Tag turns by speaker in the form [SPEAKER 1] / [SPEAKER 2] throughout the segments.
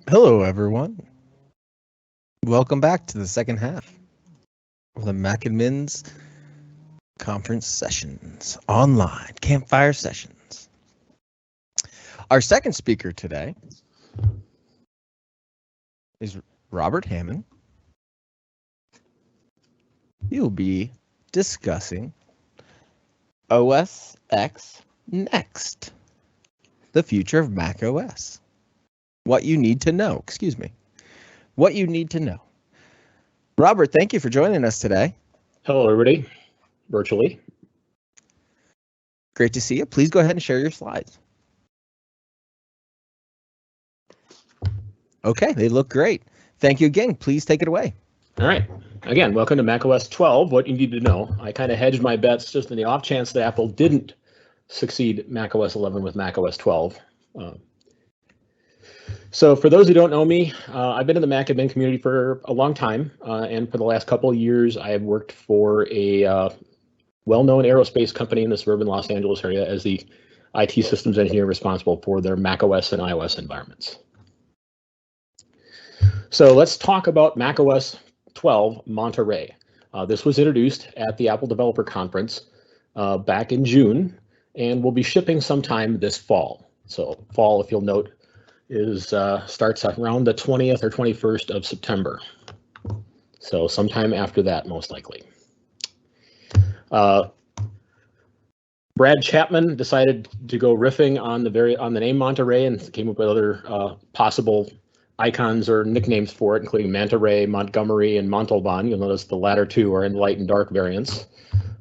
[SPEAKER 1] Hello, everyone. Welcome back to the second half of the MacAdmins conference sessions, online Campfire Sessions. Our second speaker today is Robert Hammen. He will be discussing OS X Next, the future of macOS. What you need to know, what you need to know. Robert, thank you for joining us today.
[SPEAKER 2] Hello, everybody, virtually.
[SPEAKER 1] Great to see you. Please go ahead and share your slides. Okay, they look great. Thank you again. Please take it away.
[SPEAKER 2] All right. Again, welcome to macOS 12, what you need to know. I kind of hedged my bets just in the off chance that Apple didn't succeed macOS 11 with macOS 12. So for those who don't know me, I've been in the MacAdmin community for a long time, and for the last couple of years, I have worked for a well-known aerospace company in the suburban Los Angeles area as the IT systems engineer responsible for their macOS and iOS environments. So let's talk about macOS 12 Monterey. This was introduced at the Apple Developer Conference back in June, and will be shipping sometime this fall. So fall, if you'll note, is starts around the 20th or 21st of September. So sometime after that, most likely. Brad Chapman decided to go riffing on the name Monterey and came up with other possible icons or nicknames for it, including Manta Ray, Montgomery, and Montalban. You'll notice the latter two are in light and dark variants.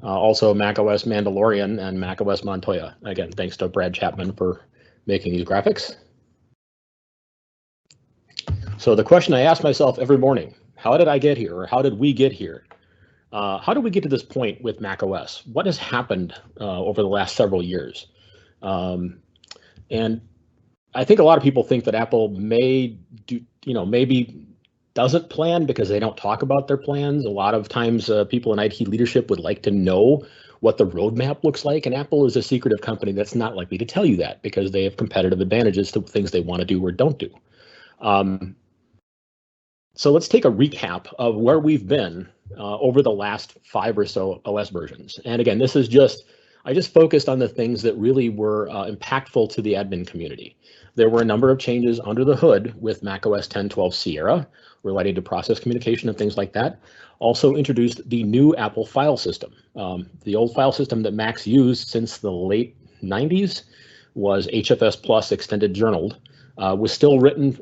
[SPEAKER 2] Also macOS Mandalorian and macOS Montoya. Again, thanks to Brad Chapman for making these graphics. So the question I ask myself every morning, how did I get here, or how did we get here? How did we get to this point with macOS? What has happened over the last several years? And I think a lot of people think that Apple may do, maybe doesn't plan because they don't talk about their plans. A lot of times people in IT leadership would like to know what the roadmap looks like, and Apple is a secretive company that's not likely to tell you that because they have competitive advantages to things they want to do or don't do. So let's take a recap of where we've been over the last 5 or so OS versions. And again, this is I just focused on the things that really were impactful to the admin community. There were a number of changes under the hood with macOS 10.12 Sierra relating to process communication and things like that. Also introduced the new Apple file system. The old file system that Macs used since the late 90s was HFS Plus Extended Journaled, was still written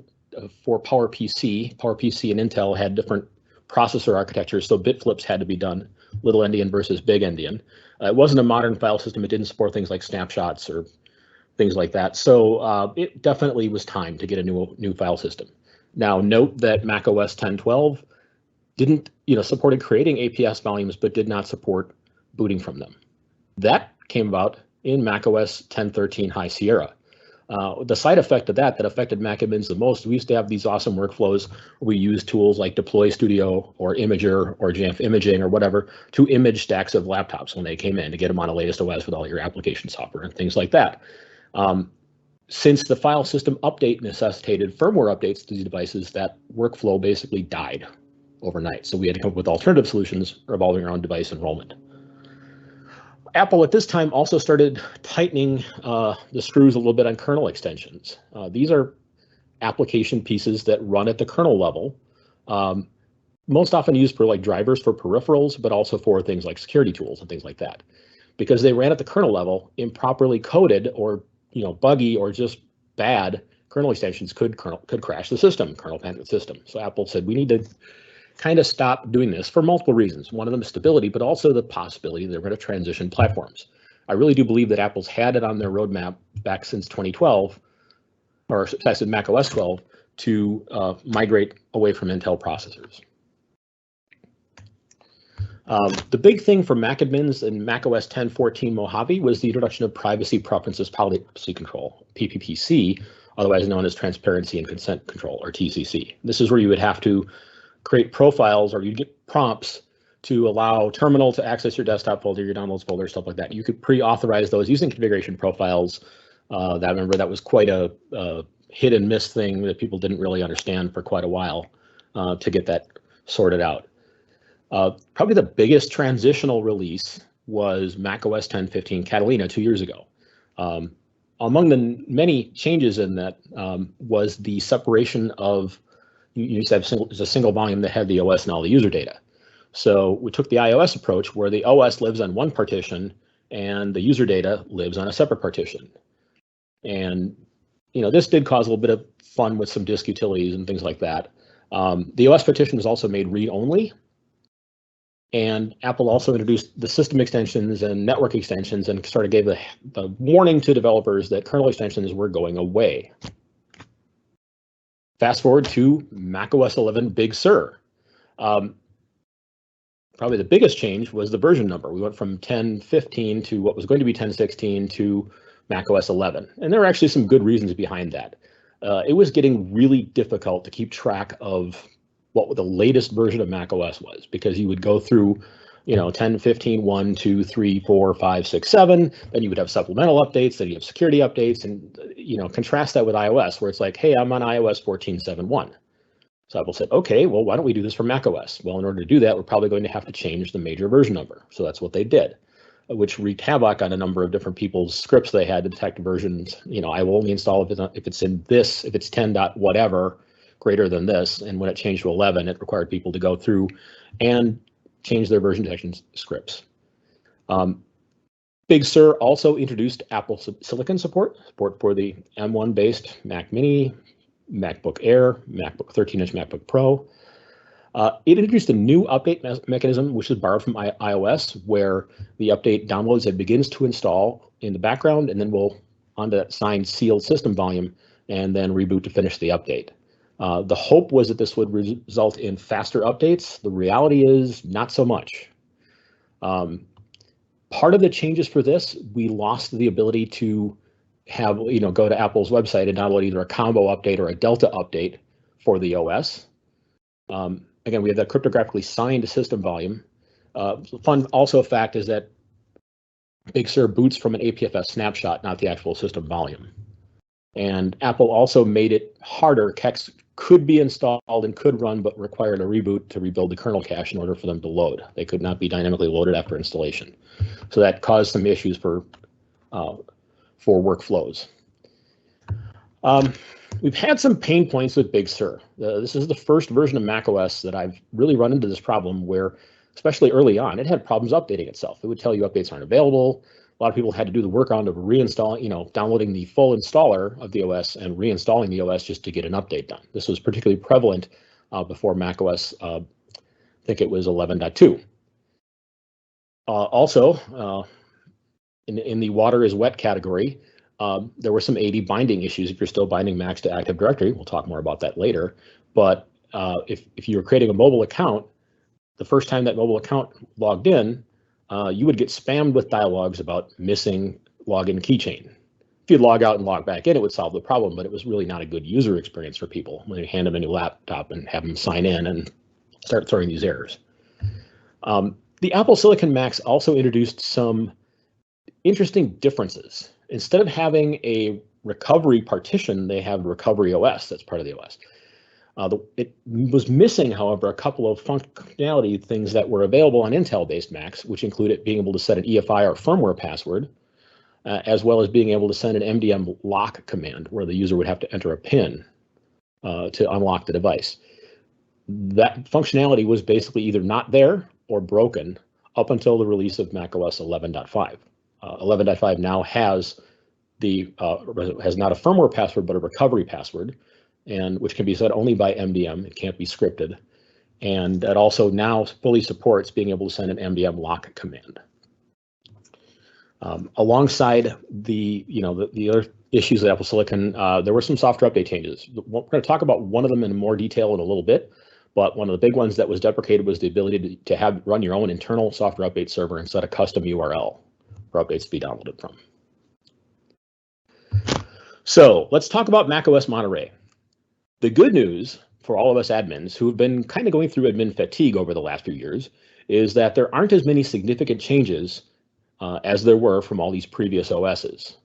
[SPEAKER 2] for PowerPC. PowerPC and Intel had different processor architectures, so bit flips had to be done, little endian versus big endian. It wasn't a modern file system. It didn't support things like snapshots or things like that. So it definitely was time to get a new file system. Now, note that macOS 10.12 didn't, supported creating APS volumes, but did not support booting from them. That came about in macOS 10.13 High Sierra. The side effect of that affected MacAdmins the most, we used to have these awesome workflows where we use tools like Deploy Studio or Imager or Jamf Imaging or whatever to image stacks of laptops when they came in to get them on the latest OS with all your application software and things like that. Since the file system update necessitated firmware updates to these devices, that workflow basically died overnight. So we had to come up with alternative solutions revolving around device enrollment. Apple at this time also started tightening the screws a little bit on kernel extensions. These are application pieces that run at the kernel level, most often used for like drivers for peripherals, but also for things like security tools and things like that. Because they ran at the kernel level, improperly coded or buggy or just bad kernel extensions could crash the system, kernel panic the system. So Apple said we need to kind of stop doing this for multiple reasons. One of them is stability, but also the possibility they're going to transition platforms. I really do believe that Apple's had it on their roadmap back since 2012, or since macOS 12, to migrate away from Intel processors. The big thing for MacAdmins and macOS 10.14 Mojave was the introduction of Privacy Preferences Policy Control, PPPC, otherwise known as Transparency and Consent Control, or TCC. This is where you would have to create profiles, or you get prompts to allow Terminal to access your desktop folder, your downloads folder, stuff like that. You could pre-authorize those using configuration profiles. I remember that was quite a hit and miss thing that people didn't really understand for quite a while to get that sorted out. Probably the biggest transitional release was macOS 10.15 Catalina 2 years ago. Among the many changes in that was the separation of, you used to have a single volume that had the OS and all the user data. So we took the iOS approach where the OS lives on one partition and the user data lives on a separate partition. And this did cause a little bit of fun with some disk utilities and things like that. The OS partition was also made read-only. And Apple also introduced the system extensions and network extensions and sort of gave the warning to developers that kernel extensions were going away. Fast forward to macOS 11 Big Sur. Probably the biggest change was the version number. We went from 10.15 to what was going to be 10.16 to macOS 11. And there were actually some good reasons behind that. It was getting really difficult to keep track of what the latest version of macOS was, because you would go through, 10, 15, 1, 2, 3, 4, 5, 6, 7, then you would have supplemental updates, then you have security updates, and, contrast that with iOS, where it's like, hey, I'm on iOS 14.7.1. So Apple said, okay, well, why don't we do this for macOS? Well, in order to do that, we're probably going to have to change the major version number. So that's what they did, which wreaked havoc on a number of different people's scripts they had to detect versions. I will only install if it's in this, if it's 10 dot whatever, greater than this. And when it changed to 11, it required people to go through and change their version detection scripts. Big Sur also introduced Apple Silicon support for the M1 based Mac Mini, MacBook Air, MacBook 13-inch MacBook Pro. It introduced a new update mechanism, which is borrowed from iOS, where the update downloads and begins to install in the background, and then will onto that signed sealed system volume, and then reboot to finish the update. The hope was that this would result in faster updates. The reality is not so much. Part of the changes for this, we lost the ability to have, go to Apple's website and download either a combo update or a Delta update for the OS. Again, we have that cryptographically signed system volume. Fun also fact is that Big Sur boots from an APFS snapshot, not the actual system volume. And Apple also made it harder. Kex could be installed and could run, but required a reboot to rebuild the kernel cache in order for them to load. They could not be dynamically loaded after installation. So that caused some issues for workflows. We've had some pain points with Big Sur. This is the first version of macOS that I've really run into this problem where, especially early on, it had problems updating itself. It would tell you updates aren't available. A lot of people had to do the work on to reinstall, downloading the full installer of the OS and reinstalling the OS just to get an update done. This was particularly prevalent before macOS, I think it was 11.2. Also, in the water is wet category, there were some AD binding issues if you're still binding Macs to Active Directory. We'll talk more about that later. But if you were creating a mobile account, the first time that mobile account logged in, you would get spammed with dialogues about missing login keychain. If you'd log out and log back in, it would solve the problem, but it was really not a good user experience for people when you hand them a new laptop and have them sign in and start throwing these errors. The Apple Silicon Macs also introduced some interesting differences. Instead of having a recovery partition, they have recovery OS that's part of the OS. It was missing, however, a couple of functionality things that were available on Intel-based Macs, which included being able to set an EFI or firmware password, as well as being able to send an MDM lock command, where the user would have to enter a PIN to unlock the device. That functionality was basically either not there or broken up until the release of macOS 11.5. 11.5 now has has not a firmware password, but a recovery password, and which can be set only by MDM. It can't be scripted. And it also now fully supports being able to send an MDM lock command. Alongside the other issues with Apple Silicon, there were some software update changes. We're going to talk about one of them in more detail in a little bit, but one of the big ones that was deprecated was the ability to run your own internal software update server and set a custom URL for updates to be downloaded from. So let's talk about macOS Monterey. The good news for all of us admins who have been kind of going through admin fatigue over the last few years is that there aren't as many significant changes as there were from all these previous OSs.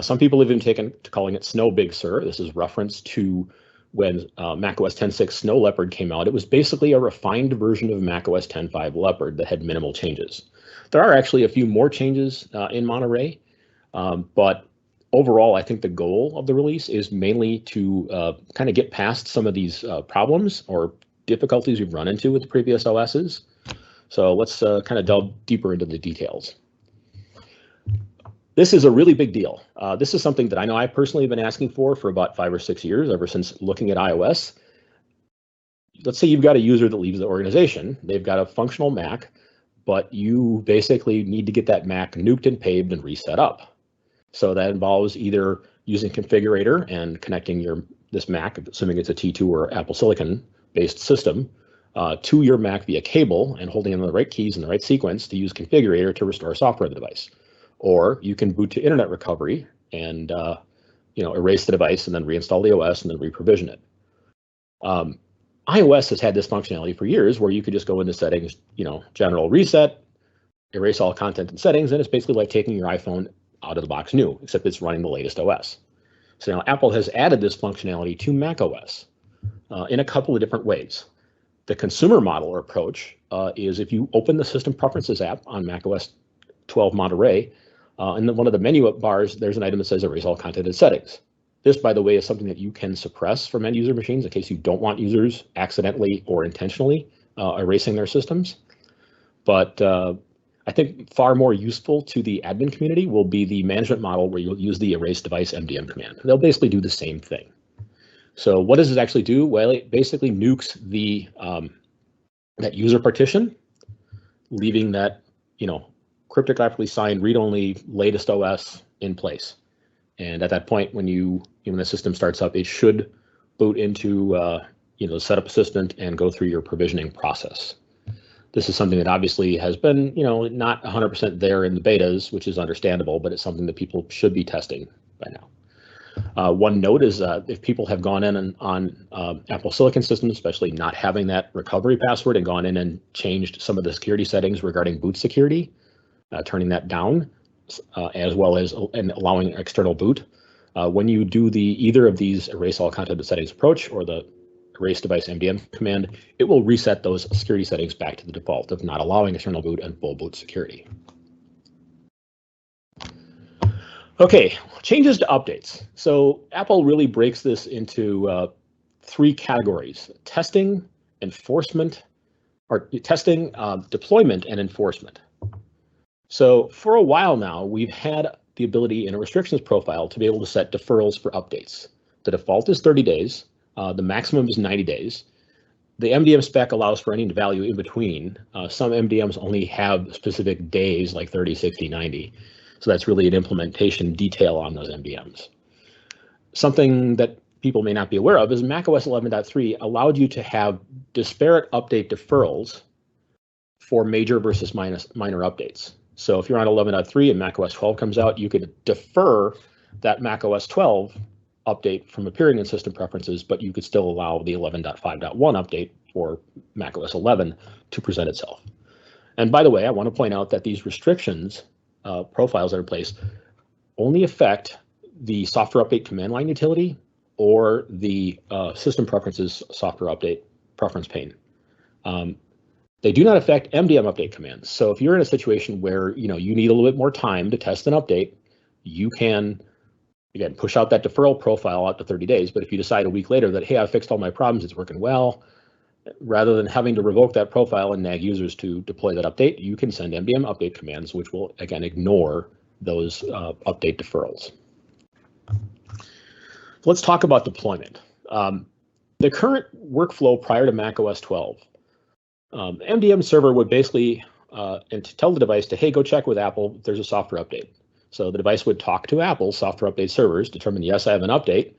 [SPEAKER 2] Some people have even taken to calling it Snow Big Sur. This is reference to when macOS 10.6 Snow Leopard came out. It was basically a refined version of macOS 10.5 Leopard that had minimal changes. There are actually a few more changes in Monterey, but overall, I think the goal of the release is mainly to kind of get past some of these problems or difficulties we've run into with the previous OSs. So let's kind of delve deeper into the details. This is a really big deal. This is something that I know I personally have been asking for about 5 or 6 years, ever since looking at iOS. Let's say you've got a user that leaves the organization. They've got a functional Mac, but you basically need to get that Mac nuked and paved and reset up. So that involves either using Configurator and connecting this Mac, assuming it's a T2 or Apple Silicon based system, to your Mac via cable and holding in the right keys in the right sequence to use Configurator to restore software to the device. Or you can boot to Internet Recovery and erase the device and then reinstall the OS and then reprovision it. iOS has had this functionality for years where you could just go into settings, general reset, erase all content and settings, and it's basically like taking your iPhone out of the box new, except it's running the latest OS. So now Apple has added this functionality to macOS in a couple of different ways. The consumer model or approach is if you open the System Preferences app on macOS 12 Monterey, and then one of the menu bars, there's an item that says erase all content and settings. This, by the way, is something that you can suppress from end user machines in case you don't want users accidentally or intentionally erasing their systems. But I think far more useful to the admin community will be the management model where you'll use the erase device MDM command. They'll basically do the same thing. So what does it actually do? Well, it basically nukes the that user partition, leaving that cryptographically signed read-only latest OS in place. And at that point, when the system starts up, it should boot into the setup assistant and go through your provisioning process. This is something that obviously has been not 100% there in the betas, which is understandable, but it's something that people should be testing by now. One note is if people have gone in on Apple Silicon systems, especially not having that recovery password, and gone in and changed some of the security settings regarding boot security, turning that down, as well as allowing external boot. When you do either of these erase all content and settings approach or the erase device MDM command, it will reset those security settings back to the default of not allowing external boot and full boot security. Okay, changes to updates. So Apple really breaks this into 3 categories: testing, enforcement, or testing, deployment, and enforcement. So for a while now, we've had the ability in a restrictions profile to be able to set deferrals for updates. The default is 30 days. The maximum is 90 days. The MDM spec allows for any value in between. Some MDMs only have specific days like 30, 60, 90. So that's really an implementation detail on those MDMs. Something that people may not be aware of is macOS 11.3 allowed you to have disparate update deferrals for major versus minor updates. So if you're on 11.3 and macOS 12 comes out, you could defer that macOS 12 update from appearing in system preferences, but you could still allow the 11.5.1 update for macOS 11 to present itself. And by the way, I want to point out that these restrictions profiles that are in place only affect the software update command line utility or the system preferences software update preference pane. They do not affect MDM update commands. So if you're in a situation where you need a little bit more time to test an update, you can, again, push out that deferral profile out to 30 days. But if you decide a week later that, hey, I fixed all my problems, it's working well, rather than having to revoke that profile and nag users to deploy that update, you can send MDM update commands, which will, again, ignore those update deferrals. Let's talk about deployment. The current workflow prior to macOS 12, MDM server would basically tell the device to, hey, go check with Apple, there's a software update. So the device would talk to Apple's software update servers, determine, yes, I have an update,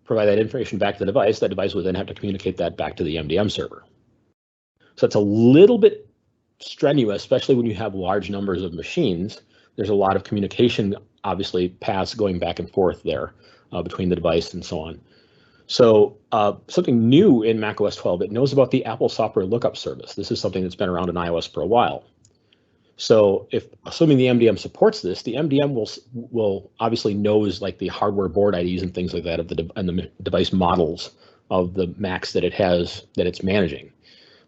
[SPEAKER 2] provide that information back to the device. That device would then have to communicate that back to the MDM server. So it's a little bit strenuous, especially when you have large numbers of machines. There's a lot of communication, obviously, paths going back and forth there between the device and so on. So something new in macOS 12, it knows about the Apple Software Lookup Service. This is something that's been around in iOS for a while. So if assuming the MDM supports this, the MDM will obviously knows like the hardware board IDs and things like that of the device models of the Macs that it's managing.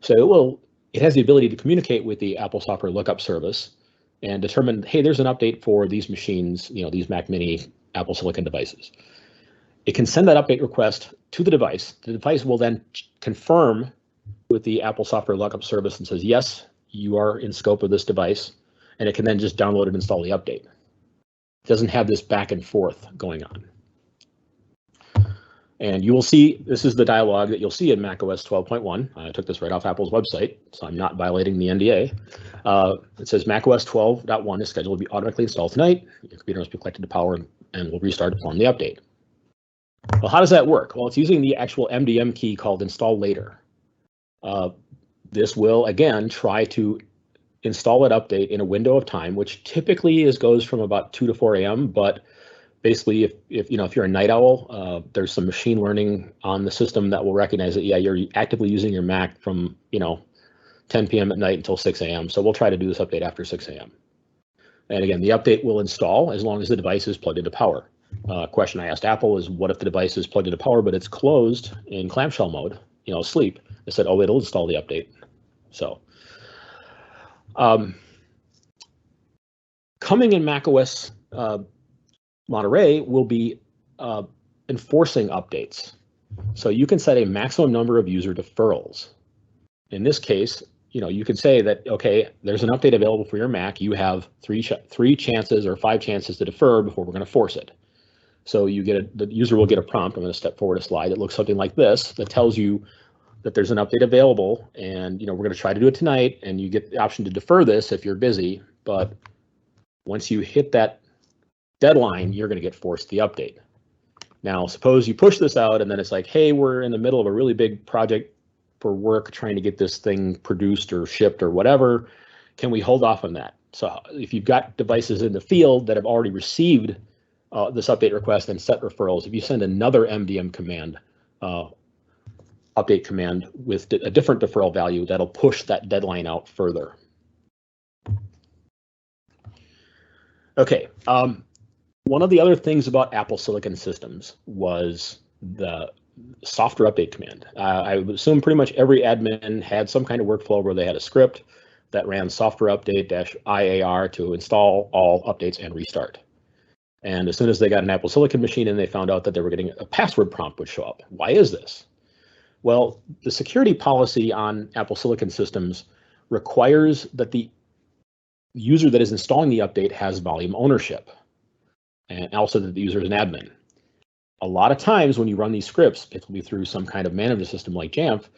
[SPEAKER 2] So it has the ability to communicate with the Apple Software Lookup Service and determine, hey, there's an update for these machines, these Mac Mini Apple Silicon devices. It can send that update request to the device. The device will then confirm with the Apple Software Lookup Service and says, yes, you are in scope of this device, and it can then just download and install the update. It doesn't have this back and forth going on. And you will see, this is the dialog that you'll see in macOS 12.1. I took this right off Apple's website, so I'm not violating the NDA. It says macOS 12.1 is scheduled to be automatically installed tonight. Your computer must be collected to power and will restart to perform the update. Well, how does that work? Well, it's using the actual MDM key called install later. This will, again, try to install that update in a window of time, which typically goes from about 2 to 4 a.m. But basically, if you're a night owl, there's some machine learning on the system that will recognize that, yeah, you're actively using your Mac from 10 p.m. at night until 6 a.m. So we'll try to do this update after 6 a.m. And again, the update will install as long as the device is plugged into power. Question I asked Apple is, what if the device is plugged into power but it's closed in clamshell mode, sleep? They said, oh, it'll install the update. So coming in macOS Monterey will be enforcing updates. So you can set a maximum number of user deferrals. In this case, you can say that, okay, there's an update available for your Mac. You have three chances or 5 chances to defer before we're going to force it. So the user will get a prompt. I'm going to step forward a slide. It looks something like this that tells you that there's an update available, and we're going to try to do it tonight, and you get the option to defer this if you're busy. But once you hit that deadline, you're going to get forced the update. Now, suppose you push this out, and then it's like, hey, we're in the middle of a really big project for work, trying to get this thing produced or shipped or whatever. Can we hold off on that? So if you've got devices in the field that have already received this update request and set referrals, if you send another MDM command, update command with a different deferral value, that'll push that deadline out further. Okay, one of the other things about Apple Silicon systems was the software update command. I would assume pretty much every admin had some kind of workflow where they had a script that ran software update -IAR to install all updates and restart. And as soon as they got an Apple Silicon machine and they found out that they were getting a password prompt would show up. Why is this? Well, the security policy on Apple Silicon systems requires that the user that is installing the update has volume ownership, and also that the user is an admin. A lot of times when you run these scripts, particularly through some kind of management system like Jamf,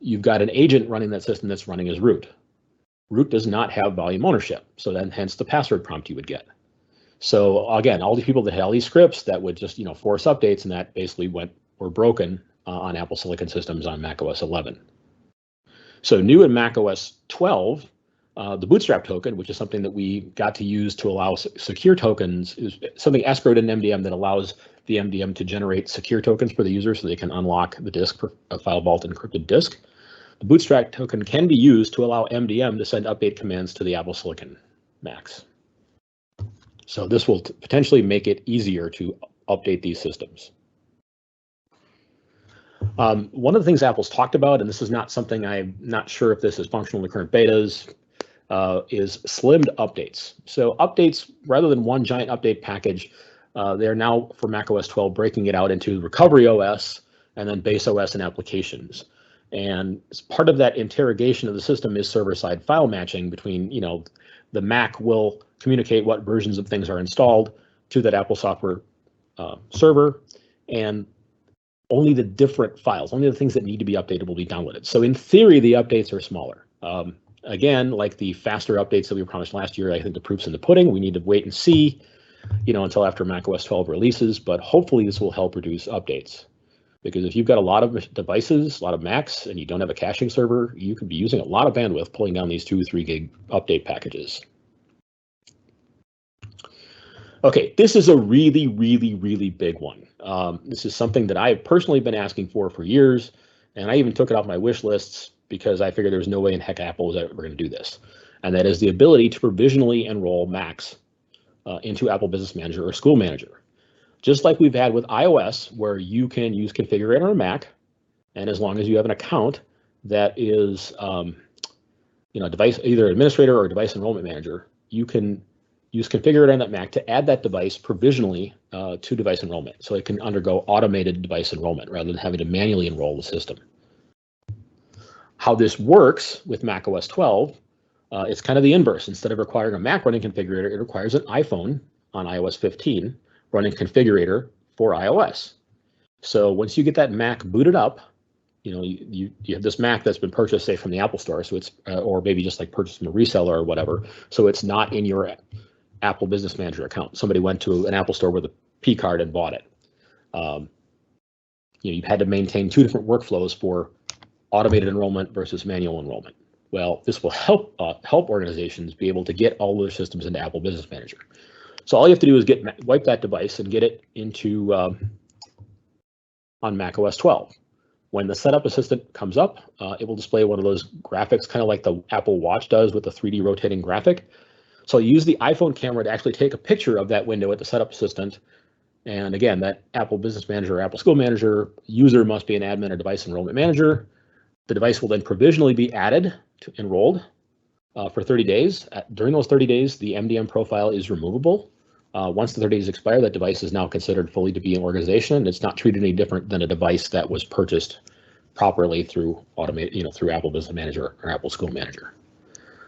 [SPEAKER 2] you've got an agent running that system that's running as root. Root does not have volume ownership, so then hence the password prompt you would get. So again, all these people that had all these scripts that would just force updates, and that basically were broken on Apple Silicon systems on macOS 11. So new in macOS 12, the bootstrap token, which is something that we got to use to allow secure tokens, is something escrowed in MDM that allows the MDM to generate secure tokens for the user so they can unlock the disk for a file vault encrypted disk. The bootstrap token can be used to allow MDM to send update commands to the Apple Silicon Macs. So this will potentially make it easier to update these systems. One of the things Apple's talked about, and this is not something I'm not sure if this is functional in the current betas, is slimmed updates. So updates, rather than one giant update package, they're now for macOS 12 breaking it out into recovery OS and then base OS and applications. And as part of that interrogation of the system is server-side file matching between, the Mac will communicate what versions of things are installed to that Apple software server, and only the different files, only the things that need to be updated will be downloaded. So in theory, the updates are smaller. Again, like the faster updates that we were promised last year, I think the proof's in the pudding. We need to wait and see, until after macOS 12 releases, but hopefully this will help reduce updates. Because if you've got a lot of devices, a lot of Macs, and you don't have a caching server, you could be using a lot of bandwidth pulling down these 2 or 3 gig update packages. Okay, this is a really, really, really big one. This is something that I've personally been asking for years, and I even took it off my wish lists because I figured there was no way in heck Apple was ever going to do this. and that is the ability to provisionally enroll Macs into Apple Business Manager or School Manager. Just like we've had with iOS, where you can use Configurator on a Mac, and as long as you have an account that is device, either administrator or device enrollment manager, you can use Configurator on that Mac to add that device provisionally to device enrollment, so it can undergo automated device enrollment rather than having to manually enroll the system. How this works with macOS 12, it's kind of the inverse. Instead of requiring a Mac running Configurator, it requires an iPhone on iOS 15 running Configurator for iOS. So once you get that Mac booted up, you have this Mac that's been purchased, say, from the Apple Store, so it's or maybe just like purchased from a reseller or whatever, so it's not in your Apple Business Manager account. Somebody went to an Apple Store with a P card and bought it. You've had to maintain two different workflows for automated enrollment versus manual enrollment. Well, this will help organizations be able to get all their systems into Apple Business Manager. So all you have to do is wipe that device and get it into on macOS 12. When the setup assistant comes up, it will display one of those graphics, kind of like the Apple Watch does with the 3D rotating graphic. So use the iPhone camera to actually take a picture of that window at the setup assistant. And again, that Apple Business Manager or Apple School Manager user must be an admin or device enrollment manager. The device will then provisionally be added to enrolled for 30 days. During those 30 days, the MDM profile is removable. Once the 30 days expire, that device is now considered fully to be an organization. It's not treated any different than a device that was purchased properly through through Apple Business Manager or Apple School Manager.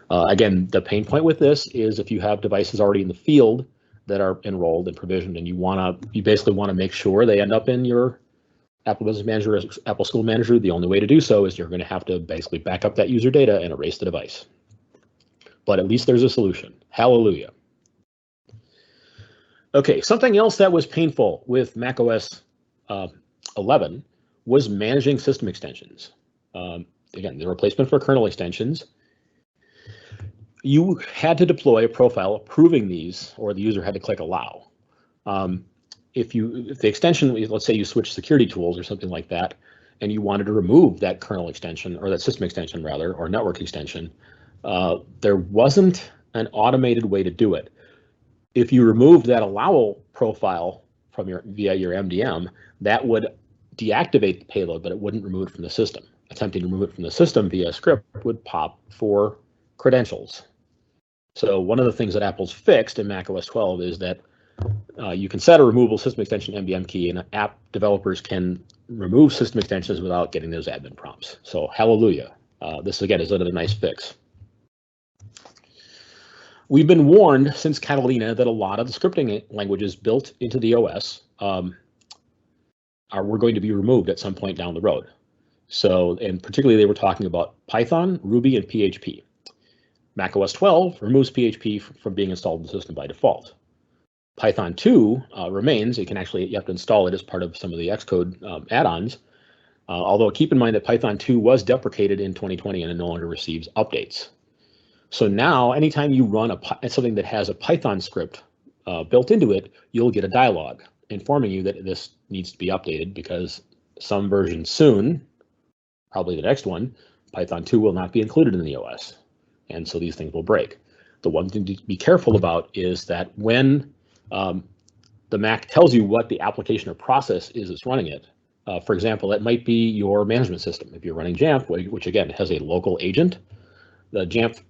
[SPEAKER 2] Again, the pain point with this is if you have devices already in the field that are enrolled and provisioned, and you basically want to make sure they end up in your Apple Business Manager or Apple School Manager. The only way to do so is you're going to have to basically back up that user data and erase the device. But at least there's a solution. Hallelujah. Okay, something else that was painful with macOS 11 was managing system extensions. Again, the replacement for kernel extensions. You had to deploy a profile approving these, or the user had to click allow. If the extension, let's say you switch security tools or something like that, and you wanted to remove that kernel extension, or that system extension rather, or network extension, there wasn't an automated way to do it. If you removed that allow profile from via your MDM, that would deactivate the payload, but it wouldn't remove it from the system. Attempting to remove it from the system via script would pop for credentials. So one of the things that Apple's fixed in macOS 12 is that you can set a removable system extension MDM key, and app developers can remove system extensions without getting those admin prompts. So hallelujah. This again is another nice fix. We've been warned since Catalina that a lot of the scripting languages built into the OS were going to be removed at some point down the road. So, and particularly they were talking about Python, Ruby, and PHP. macOS 12 removes PHP from being installed in the system by default. Python 2 remains. You have to install it as part of some of the Xcode add-ons. Although keep in mind that Python 2 was deprecated in 2020 and it no longer receives updates. So now, anytime you run something that has a Python script built into it, you'll get a dialog informing you that this needs to be updated because some version soon, probably the next one, Python 2 will not be included in the OS. And so these things will break. The one thing to be careful about is that when the Mac tells you what the application or process is that's running it, for example, it might be your management system. If you're running Jamf, which again has a local agent, the Jamf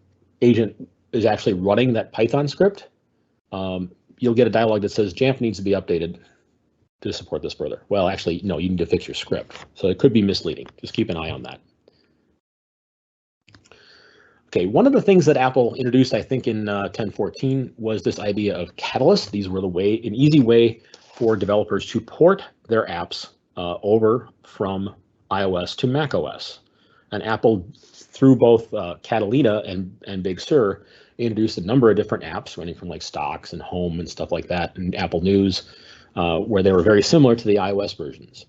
[SPEAKER 2] agent is actually running that Python script. You'll get a dialog that says Jamf needs to be updated to support this further. Well, actually, no, you need to fix your script. So it could be misleading. Just keep an eye on that. Okay, one of the things that Apple introduced, I think in 10.14, was this idea of catalysts. These were an easy way for developers to port their apps over from iOS to macOS. And Apple, through both Catalina and Big Sur, introduced a number of different apps, running from like Stocks and Home and stuff like that, and Apple News, where they were very similar to the iOS versions.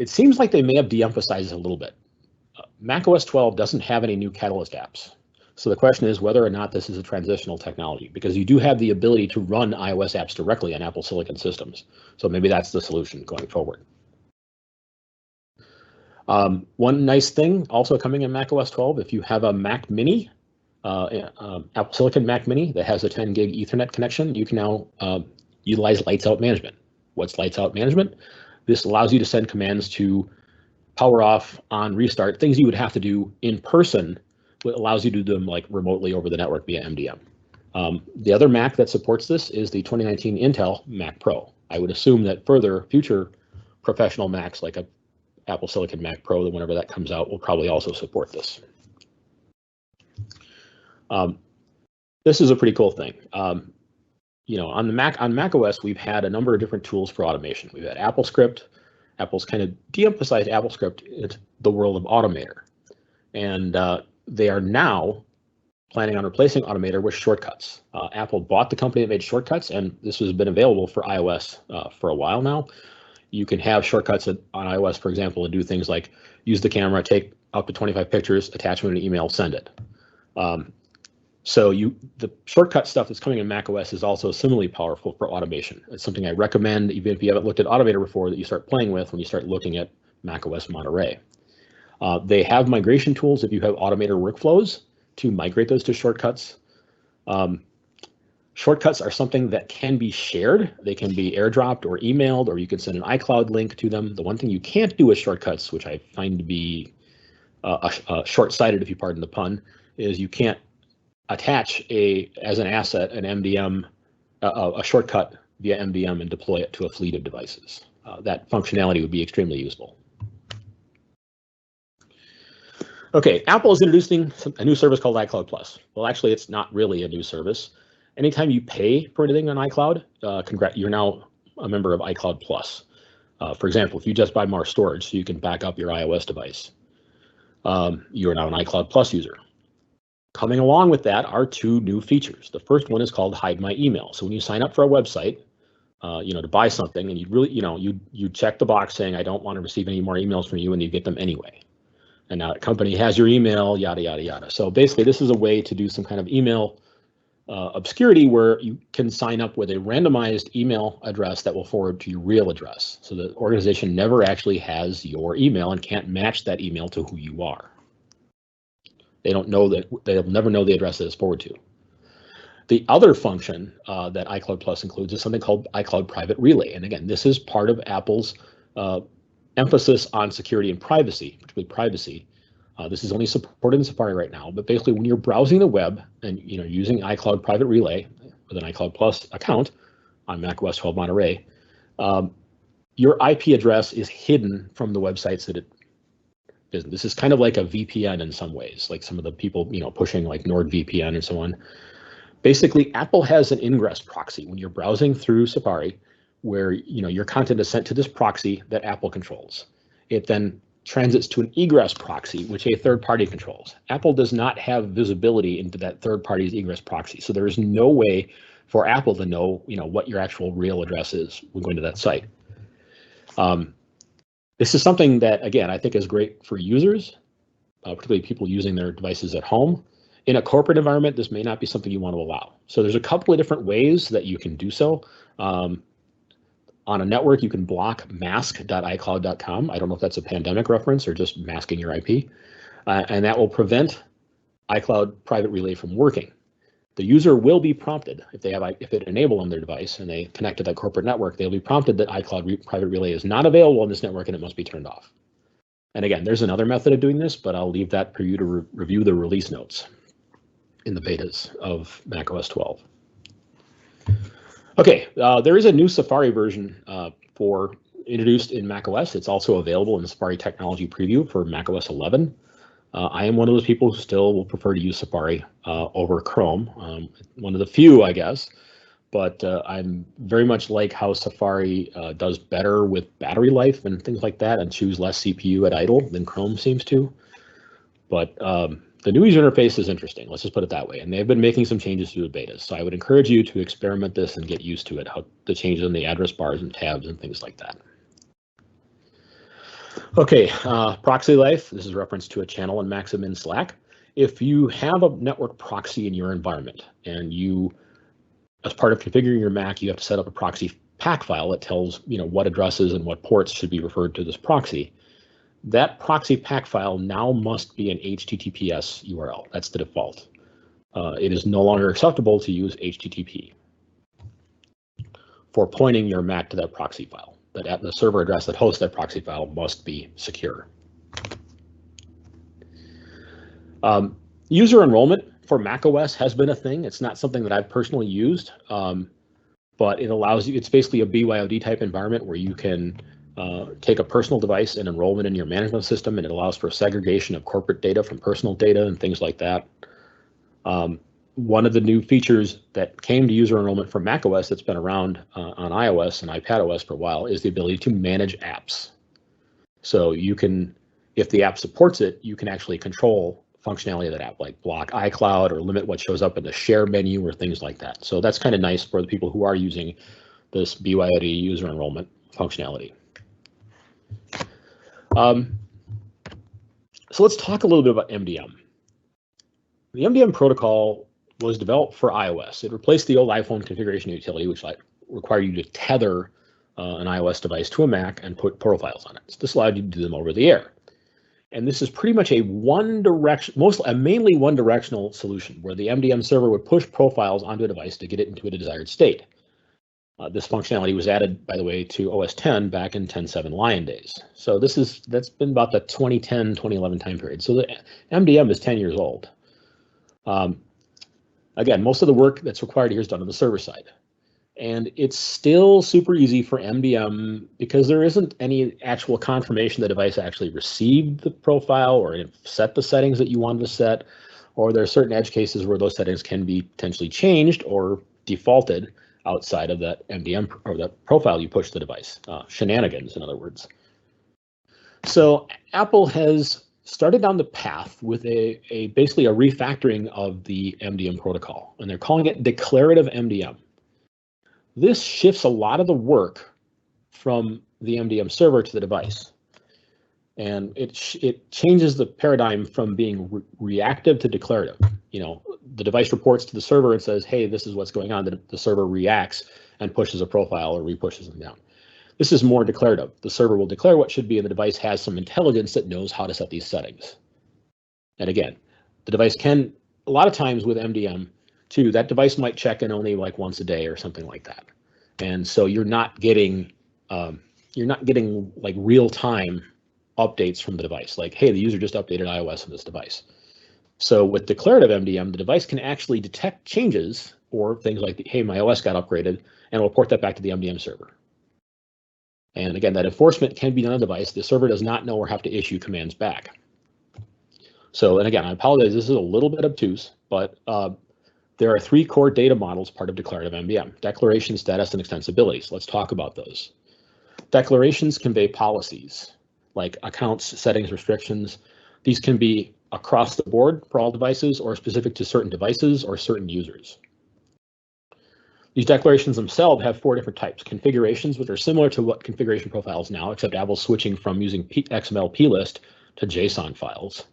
[SPEAKER 2] It seems like they may have de-emphasized it a little bit. macOS 12 doesn't have any new Catalyst apps. So the question is whether or not this is a transitional technology, because you do have the ability to run iOS apps directly on Apple Silicon systems. So maybe that's the solution going forward. One nice thing also coming in macOS 12, if you have a Mac Mini Apple Silicon Mac Mini that has a 10 gig Ethernet connection, you can now utilize lights out management. What's lights out management? This allows you to send commands to power off, on, restart, things you would have to do in person. It allows you to do them like remotely over the network via MDM. The other Mac that supports this is the 2019 Intel Mac Pro. I would assume that future professional Macs like a Apple Silicon Mac Pro, whenever that comes out, will probably also support this. This is a pretty cool thing. You know, on macOS, we've had a number of different tools for automation. We've had AppleScript. Apple's kind of de-emphasized AppleScript into the world of Automator, and they are now planning on replacing Automator with shortcuts. Apple bought the company that made shortcuts, and this has been available for iOS for a while now. You can have shortcuts on iOS, for example, and do things like use the camera, take up to 25 pictures, attach them in an email, send it. So the shortcut stuff that's coming in macOS is also similarly powerful for automation. It's something I recommend, even if you haven't looked at Automator before, that you start playing with when you start looking at macOS Monterey. They have migration tools if you have Automator workflows to migrate those to shortcuts. Shortcuts are something that can be shared. They can be airdropped or emailed, or you can send an iCloud link to them. The one thing you can't do with shortcuts, which I find to be short-sighted, if you pardon the pun, is you can't attach as an asset an MDM, a shortcut via MDM and deploy it to a fleet of devices. That functionality would be extremely useful. Okay, Apple is introducing a new service called iCloud Plus. Well, actually, it's not really a new service. Anytime you pay for anything on iCloud, you're now a member of iCloud Plus. For example, if you just buy more storage so you can back up your iOS device, you are now an iCloud Plus user. Coming along with that are two new features. The first one is called Hide My Email. So when you sign up for a website, to buy something, and you check the box saying, I don't want to receive any more emails from you, and you get them anyway. And now the company has your email, yada, yada, yada. So basically, this is a way to do some kind of email obscurity where you can sign up with a randomized email address that will forward to your real address. So the organization never actually has your email and can't match that email to who you are. They'll never know the address that it's forwarded to. The other function that iCloud Plus includes is something called iCloud Private Relay. And again, this is part of Apple's emphasis on security and privacy, particularly privacy. This is only supported in Safari right now, but basically when you're browsing the web and using iCloud Private Relay with an iCloud Plus account on macOS 12 Monterey, your IP address is hidden from the websites that it isn't. This is kind of like a VPN in some ways, like some of the people pushing like NordVPN and so on. Basically, Apple has an ingress proxy when you're browsing through Safari, where your content is sent to this proxy that Apple controls. It then transits to an egress proxy, which a third party controls. Apple does not have visibility into that third party's egress proxy, so there is no way for Apple to know what your actual real address is when going to that site. This is something that, again, I think is great for users, particularly people using their devices at home. In a corporate environment, this may not be something you want to allow. So there's a couple of different ways that you can do so. On a network, you can block mask.icloud.com. I don't know if that's a pandemic reference or just masking your IP. And that will prevent iCloud Private Relay from working. The user will be prompted, if it enabled on their device and they connect to that corporate network, they'll be prompted that iCloud Private Relay is not available on this network and it must be turned off. And again, there's another method of doing this, but I'll leave that for you to review the release notes in the betas of macOS 12. Okay, there is a new Safari version introduced in macOS. It's also available in the Safari Technology Preview for macOS 11. I am one of those people who still will prefer to use Safari over Chrome. One of the few, I guess, but I'm very much like how Safari does better with battery life and things like that and chews less CPU at idle than Chrome seems to. But the new user interface is interesting, let's just put it that way. And they've been making some changes to the betas. So I would encourage you to experiment this and get used to it, how the changes in the address bars and tabs and things like that. Okay, proxy life. This is a reference to a channel in MacAdmins Slack. If you have a network proxy in your environment and you, as part of configuring your Mac, you have to set up a proxy pack file that tells what addresses and what ports should be referred to this proxy. That proxy pack file now must be an HTTPS URL. That's the default. it is no longer acceptable to use HTTP for pointing your Mac to that proxy file. That the server address that hosts that proxy file must be secure. User enrollment for macOS has been a thing. It's not something that I've personally used, but it allows you, it's basically a BYOD type environment where you can take a personal device and enroll it in your management system, and it allows for segregation of corporate data from personal data and things like that. One of the new features that came to user enrollment for macOS that's been around on iOS and iPadOS for a while is the ability to manage apps. So you can, if the app supports it, you can actually control functionality of that app, like block iCloud or limit what shows up in the share menu or things like that. So that's kind of nice for the people who are using this BYOD user enrollment functionality. So let's talk a little bit about MDM. The MDM protocol was developed for iOS. It replaced the old iPhone configuration utility, which required you to tether an iOS device to a Mac and put profiles on it. So this allowed you to do them over the air. And this is pretty much a mainly one-directional solution, where the MDM server would push profiles onto a device to get it into a desired state. This functionality was added, by the way, to OS X back in 10.7 Lion days. So that's been about the 2010, 2011 time period. So the MDM is 10 years old. Again, most of the work that's required here is done on the server side. And it's still super easy for MDM because there isn't any actual confirmation the device actually received the profile or set the settings that you wanted to set, or there are certain edge cases where those settings can be potentially changed or defaulted outside of that MDM or that profile you push the device. Shenanigans, in other words. So Apple has started down the path with basically a refactoring of the MDM protocol, and they're calling it declarative MDM. This shifts a lot of the work from the MDM server to the device. And it changes the paradigm from being reactive to declarative. You know, the device reports to the server and says, hey, this is what's going on. The server reacts and pushes a profile or repushes them down. This is more declarative. The server will declare what should be, and the device has some intelligence that knows how to set these settings. And again, the device can, a lot of times with MDM, too, that device might check in only like once a day or something like that. And so you're not getting like real-time updates from the device, like, hey, the user just updated iOS on this device. So with declarative MDM, the device can actually detect changes or things like, hey, my OS got upgraded, and will report that back to the MDM server. And again, that enforcement can be done on the device. The server does not know or have to issue commands back. So, and again, I apologize, this is a little bit obtuse, but there are three core data models part of declarative MDM: declaration, status, and extensibility. So let's talk about those. Declarations convey policies like accounts, settings, restrictions. These can be across the board for all devices or specific to certain devices or certain users. These declarations themselves have four different types: configurations, which are similar to what configuration profiles now, except Apple's switching from using XML plist to JSON files.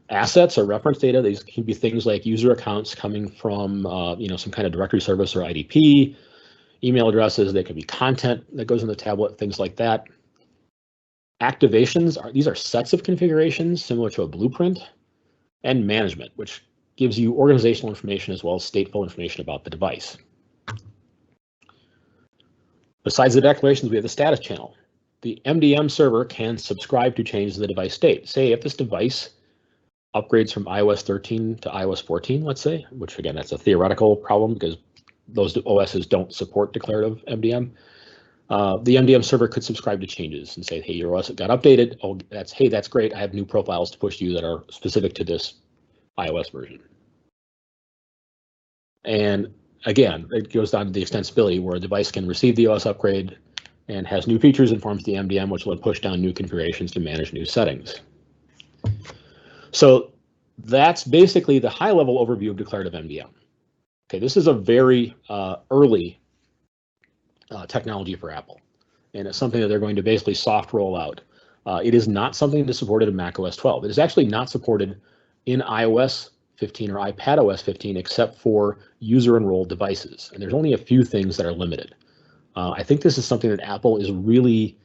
[SPEAKER 2] Assets or reference data. These can be things like user accounts coming from some kind of directory service or IDP, email addresses. They could be content that goes in the tablet, things like that. Activations these are sets of configurations similar to a blueprint. And management, which gives you organizational information as well as stateful information about the device. Besides the declarations, we have the status channel. The MDM server can subscribe to changes in the device state. Say if this device upgrades from iOS 13 to iOS 14, let's say, which again, that's a theoretical problem because those OSs don't support declarative MDM. The MDM server could subscribe to changes and say, hey, your OS got updated. Oh, that's great. I have new profiles to push to you that are specific to this iOS version. And again, it goes down to the extensibility where a device can receive the OS upgrade and has new features, informs the MDM, which will push down new configurations to manage new settings. So that's basically the high-level overview of declarative MDM. Okay, this is a very early technology for Apple, and it's something that they're going to basically soft roll out. It is not something that's supported in macOS 12. It is actually not supported in iOS 15 or iPadOS 15 except for user-enrolled devices, and there's only a few things that are limited. I think this is something that Apple is really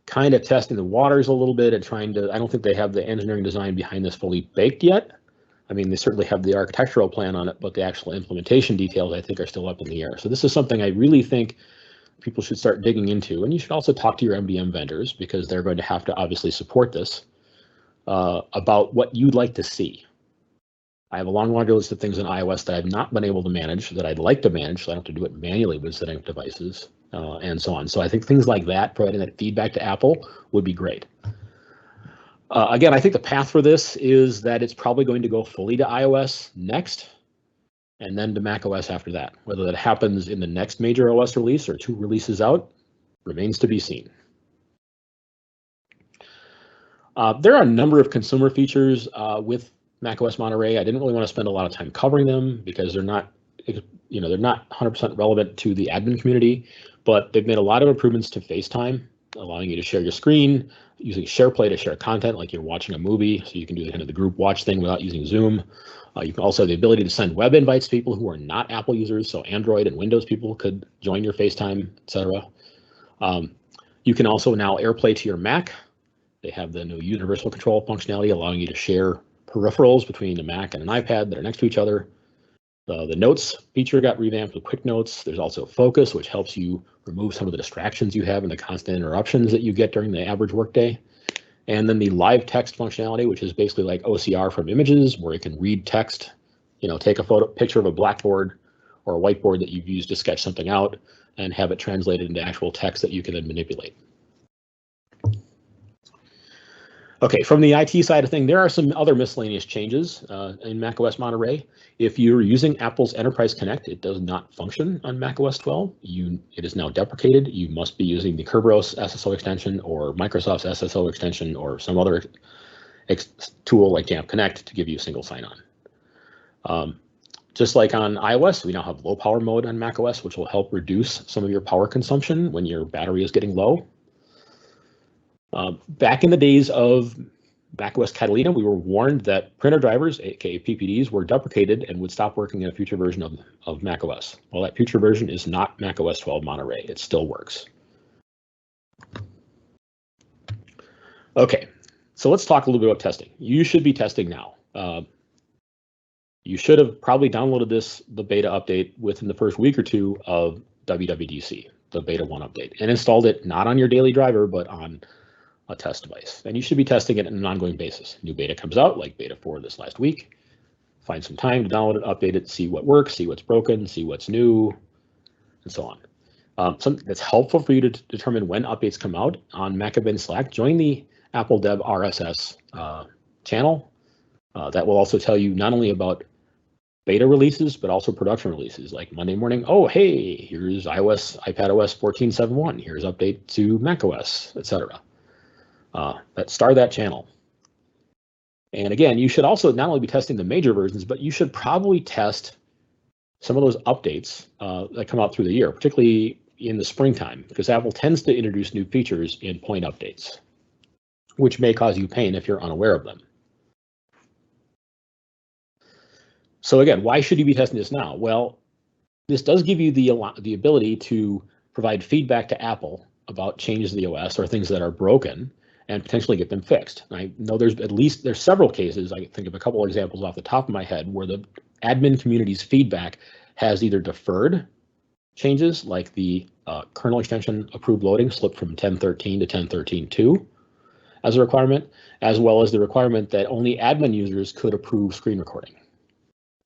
[SPEAKER 2] kind of testing the waters a little bit and trying to, I don't think they have the engineering design behind this fully baked yet. I mean, they certainly have the architectural plan on it, but the actual implementation details, I think, are still up in the air. So this is something I really think people should start digging into. And you should also talk to your MDM vendors, because they're going to have to obviously support this, about what you'd like to see. I have a long laundry list of things in iOS that I've not been able to manage that I'd like to manage, so I don't have to do it manually with setting up devices, and so on. So I think things like that, providing that feedback to Apple, would be great. Again, I think the path for this is that it's probably going to go fully to iOS next, and then to macOS after that. Whether that happens in the next major OS release or 2 releases out remains to be seen. There are a number of consumer features with macOS Monterey. I didn't really want to spend a lot of time covering them because they're not, they're not 100% relevant to the admin community, but they've made a lot of improvements to FaceTime, allowing you to share your screen, using SharePlay to share content like you're watching a movie, so you can do the kind of the group watch thing without using Zoom. You can also have the ability to send web invites to people who are not Apple users, so Android and Windows people could join your FaceTime, etc. You can also now AirPlay to your Mac. They have the new universal control functionality, allowing you to share peripherals between a Mac and an iPad that are next to each other. The Notes feature got revamped with Quick Notes. There's also Focus, which helps you remove some of the distractions you have and the constant interruptions that you get during the average workday. And then the live text functionality, which is basically like OCR from images, where you can read text, take a picture of a blackboard or a whiteboard that you've used to sketch something out and have it translated into actual text that you can then manipulate. Okay, from the IT side of things, there are some other miscellaneous changes in macOS Monterey. If you're using Apple's Enterprise Connect, it does not function on macOS 12. It is now deprecated. You must be using the Kerberos SSO extension or Microsoft's SSO extension or some other tool like Jamf Connect to give you a single sign-on. Just like on iOS, we now have low power mode on macOS, which will help reduce some of your power consumption when your battery is getting low. Back in the days of macOS Catalina, we were warned that printer drivers, aka PPDs, were deprecated and would stop working in a future version of macOS. Well, that future version is not macOS 12 Monterey. It still works. Okay, so let's talk a little bit about testing. You should be testing now. You should have probably downloaded the beta update within the first week or 2 of WWDC, the beta 1 update, and installed it not on your daily driver, but on a test device. And you should be testing it on an ongoing basis. New beta comes out, like beta 4 this last week. Find some time to download it, update it, see what works, see what's broken, see what's new, and so on. Something that's helpful for you to determine when updates come out on MacAdmins Slack, join the Apple Dev RSS channel. That will also tell you not only about beta releases, but also production releases, like Monday morning, oh, hey, here's iPadOS 14.7.1, here's update to macOS, etc. Start that channel. And again, you should also not only be testing the major versions, but you should probably test some of those updates that come out through the year, particularly in the springtime, because Apple tends to introduce new features in point updates, which may cause you pain if you're unaware of them. So again, why should you be testing this now? Well, this does give you the ability to provide feedback to Apple about changes to the OS or things that are broken and potentially get them fixed. I know there's several cases, I can think of a couple of examples off the top of my head, where the admin community's feedback has either deferred changes, like the kernel extension approved loading slipped from 10.13 to 10.13.2 as a requirement, as well as the requirement that only admin users could approve screen recording.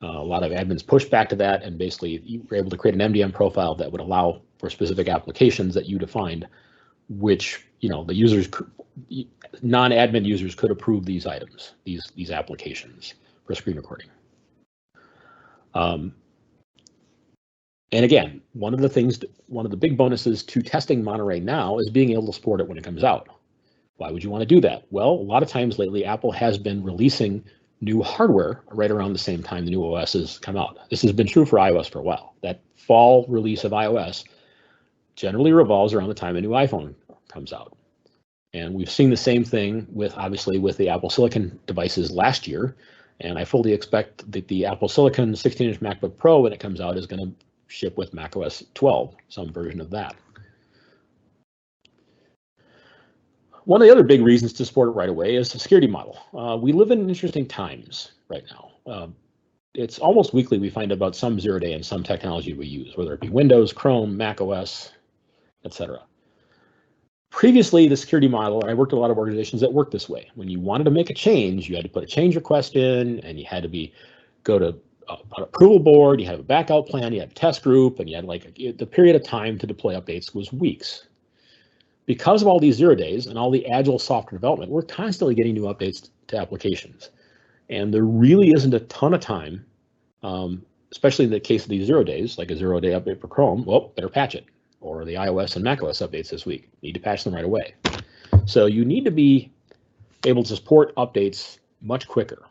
[SPEAKER 2] A lot of admins pushed back to that, and basically you were able to create an MDM profile that would allow for specific applications that you defined, which the users, non-admin users, could approve these items, these applications for screen recording. And again, one of the big bonuses to testing Monterey now is being able to support it when it comes out. Why would you want to do that? Well, a lot of times lately, Apple has been releasing new hardware right around the same time the new OSs come out. This has been true for iOS for a while. That fall release of iOS generally revolves around the time a new iPhone comes out. And we've seen the same thing obviously with the Apple Silicon devices last year. And I fully expect that the Apple Silicon 16-inch MacBook Pro, when it comes out, is going to ship with macOS 12, some version of that. One of the other big reasons to support it right away is the security model. We live in interesting times right now. It's almost weekly we find about some zero-day in some technology we use, whether it be Windows, Chrome, macOS, etc. Previously, the security model, and I worked at a lot of organizations that worked this way. When you wanted to make a change, you had to put a change request in, and you had to go to an approval board, you had a backup plan, you had a test group, and you had the period of time to deploy updates was weeks. Because of all these 0 days and all the agile software development, we're constantly getting new updates to applications. And there really isn't a ton of time, especially in the case of these 0 days, like a 0-day update for Chrome, well, better patch it. Or the iOS and macOS updates this week. Need to patch them right away. So you need to be able to support updates much quicker.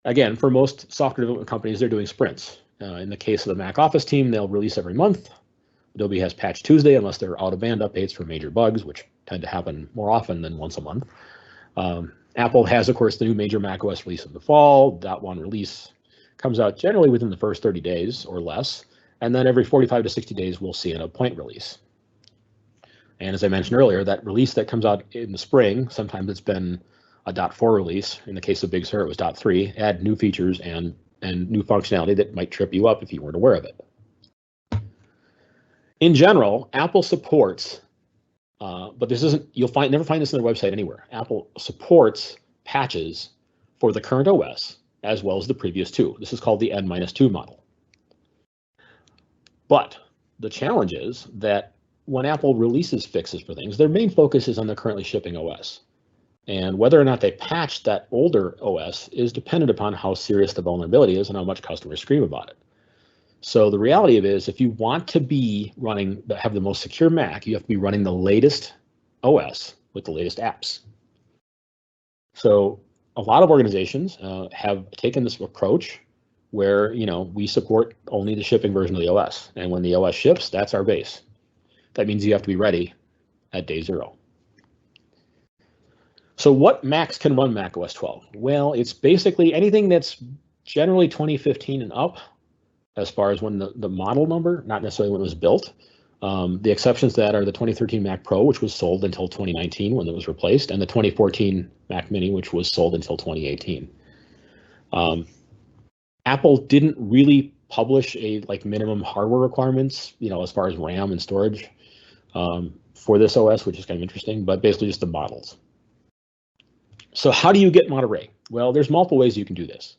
[SPEAKER 2] Again, for most software development companies, they're doing sprints. In the case of the Mac Office team, they'll release every month. Adobe has Patch Tuesday, unless they're out-of-band updates for major bugs, which tend to happen more often than once a month. Apple has, of course, the new major macOS release in the fall. .1 release comes out generally within the first 30 days or less. And then every 45 to 60 days, we'll see a point release. And as I mentioned earlier, that release that comes out in the spring, sometimes it's been a .4 release. In the case of Big Sur, it was .3, add new features and new functionality that might trip you up if you weren't aware of it. In general, Apple supports, but this isn't, you'll never find this on their website anywhere. Apple supports patches for the current OS as well as the previous two. This is called the N-2 model. But the challenge is that when Apple releases fixes for things, their main focus is on the currently shipping OS. And whether or not they patch that older OS is dependent upon how serious the vulnerability is and how much customers scream about it. So the reality of it is, if you want to have the most secure Mac, you have to be running the latest OS with the latest apps. So a lot of organizations have taken this approach where we support only the shipping version of the OS. And when the OS ships, that's our base. That means you have to be ready at day 0. So what Macs can run macOS 12? Well, it's basically anything that's generally 2015 and up, as far as when the model number, not necessarily when it was built. The exceptions to that are the 2013 Mac Pro, which was sold until 2019 when it was replaced, and the 2014 Mac Mini, which was sold until 2018. Apple didn't really publish minimum hardware requirements, as far as RAM and storage for this OS, which is kind of interesting, but basically just the models. So how do you get Monterey? Well, there's multiple ways you can do this.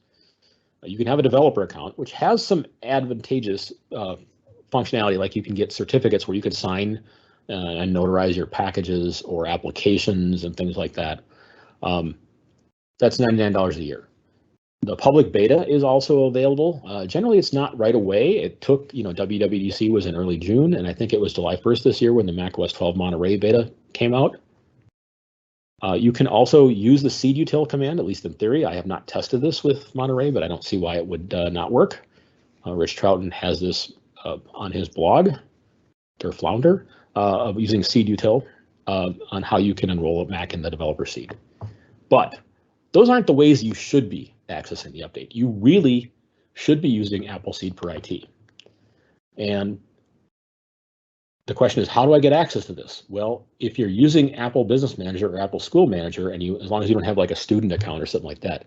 [SPEAKER 2] You can have a developer account, which has some advantageous functionality, like you can get certificates where you could sign and notarize your packages or applications and things like that. That's $99 a year. The public beta is also available. Generally, it's not right away. It took, WWDC was in early June, and I think it was July 1st this year when the macOS 12 Monterey beta came out. You can also use the seed util command, at least in theory. I have not tested this with Monterey, but I don't see why it would not work. Rich Troughton has this on his blog, or Flounder, of using seed util on how you can enroll a Mac in the developer seed. But those aren't the ways you should be accessing the update. You really should be using Apple Seed for IT. And the question is, how do I get access to this? Well, if you're using Apple Business Manager or Apple School Manager, and as long as you don't have like a student account or something like that,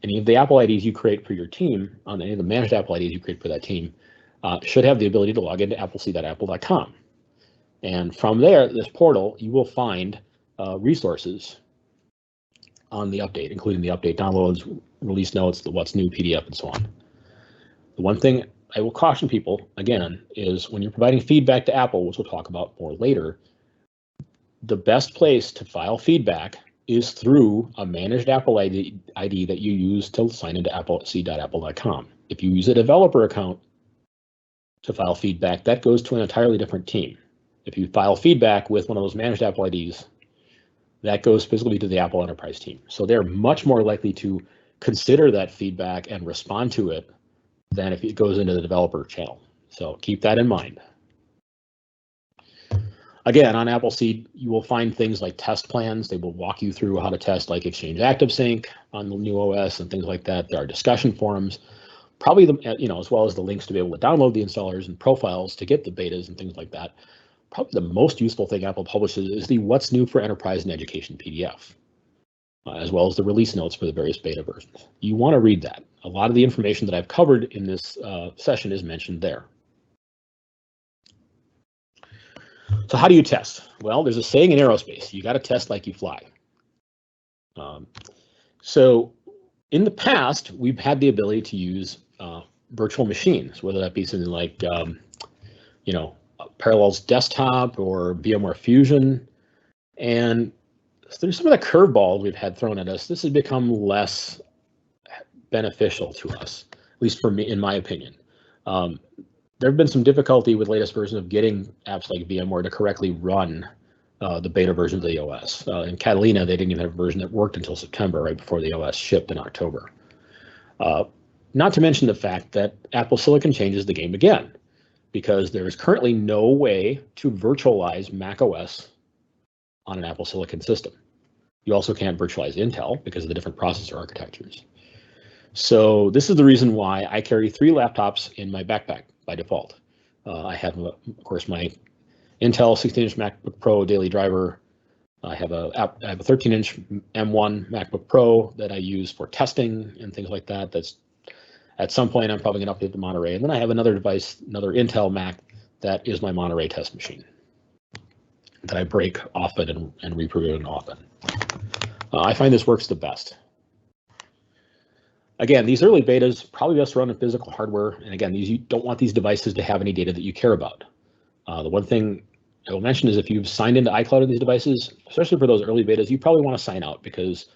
[SPEAKER 2] any of the Apple IDs you create for your team, on any of the managed Apple IDs you create for that team, should have the ability to log into appleseed.apple.com. And from there, this portal, you will find resources on the update, including the update downloads, release notes, the what's new PDF, and so on. The one thing I will caution people, again, is when you're providing feedback to Apple, which we'll talk about more later, the best place to file feedback is through a managed Apple ID that you use to sign into appleseed.apple.com. If you use a developer account to file feedback, that goes to an entirely different team. If you file feedback with one of those managed Apple IDs, that goes physically to the Apple Enterprise team. So they're much more likely to consider that feedback and respond to it than if it goes into the developer channel. So keep that in mind. Again, on Appleseed, you will find things like test plans. They will walk you through how to test like Exchange ActiveSync on the new OS and things like that. There are discussion forums, probably as well as the links to be able to download the installers and profiles to get the betas and things like that. probably the most useful thing Apple publishes is the What's New for Enterprise and Education PDF, as well as the release notes for the various beta versions. You want to read that. A lot of the information that I've covered in this session is mentioned there. So how do you test? Well, there's a saying in aerospace, you got to test like you fly. So in the past, we've had the ability to use virtual machines, whether that be something like, Parallels Desktop or VMware Fusion. And through some of the curveballs we've had thrown at us, this has become less beneficial to us, at least for me, in my opinion. There have been some difficulty with latest versions of getting apps like VMware to correctly run the beta version of the OS. In Catalina, they didn't even have a version that worked until September, right before the OS shipped in October. Not to mention the fact that Apple Silicon changes the game again, because there is currently no way to virtualize macOS on an Apple Silicon system. You also can't virtualize Intel because of the different processor architectures. So this is the reason why I carry 3 laptops in my backpack by default. I have, of course, my Intel 16-inch MacBook Pro daily driver. I have a 13-inch M1 MacBook Pro that I use for testing and things like that. That's at some point I'm probably going to update to Monterey. And then I have another device, another Intel Mac that is my Monterey test machine that I break often and reprovision often. I find this works the best. Again, these early betas probably best run in physical hardware. And again, you don't want these devices to have any data that you care about. The one thing I will mention is if you've signed into iCloud on these devices, especially for those early betas, you probably want to sign out, because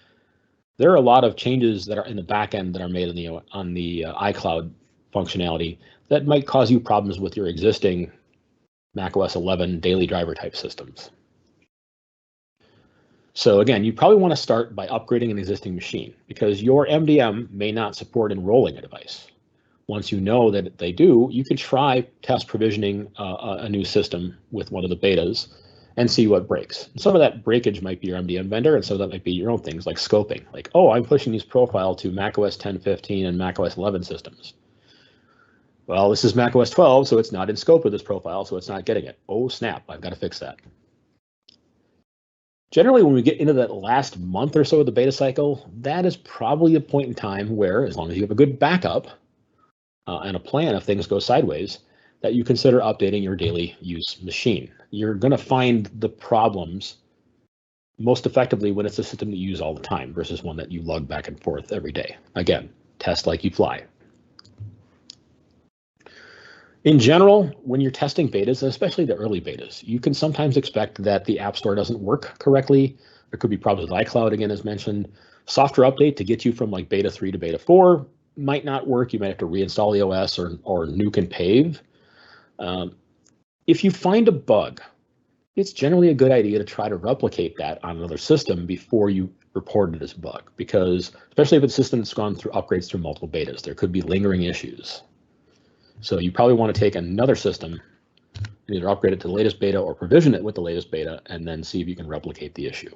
[SPEAKER 2] there are a lot of changes that are in the back end that are made on the iCloud functionality that might cause you problems with your existing macOS 11 daily driver type systems. So again, you probably want to start by upgrading an existing machine, because your MDM may not support enrolling a device. Once you know that they do, you can try test provisioning a new system with one of the betas and see what breaks. Some of that breakage might be your MDM vendor, and some of that might be your own things like scoping. Like, oh, I'm pushing these profile to macOS 10.15 and macOS 11 systems. Well, this is macOS 12, so it's not in scope of this profile, so it's not getting it. Oh, snap, I've got to fix that. Generally, when we get into that last month or so of the beta cycle, that is probably a point in time where, as long as you have a good backup and a plan if things go sideways, that you consider updating your daily use machine. You're going to find the problems most effectively when it's a system that you use all the time versus one that you lug back and forth every day. Again, test like you fly. In general, when you're testing betas, especially the early betas, you can sometimes expect that the App Store doesn't work correctly. There could be problems with iCloud, again, as mentioned. Software update to get you from like beta 3 to beta 4 might not work. You might have to reinstall the OS or nuke and pave. If you find a bug, it's generally a good idea to try to replicate that on another system before you report it as a bug, because especially if it's a system that's gone through upgrades through multiple betas, there could be lingering issues. So you probably want to take another system and either upgrade it to the latest beta or provision it with the latest beta and then see if you can replicate the issue.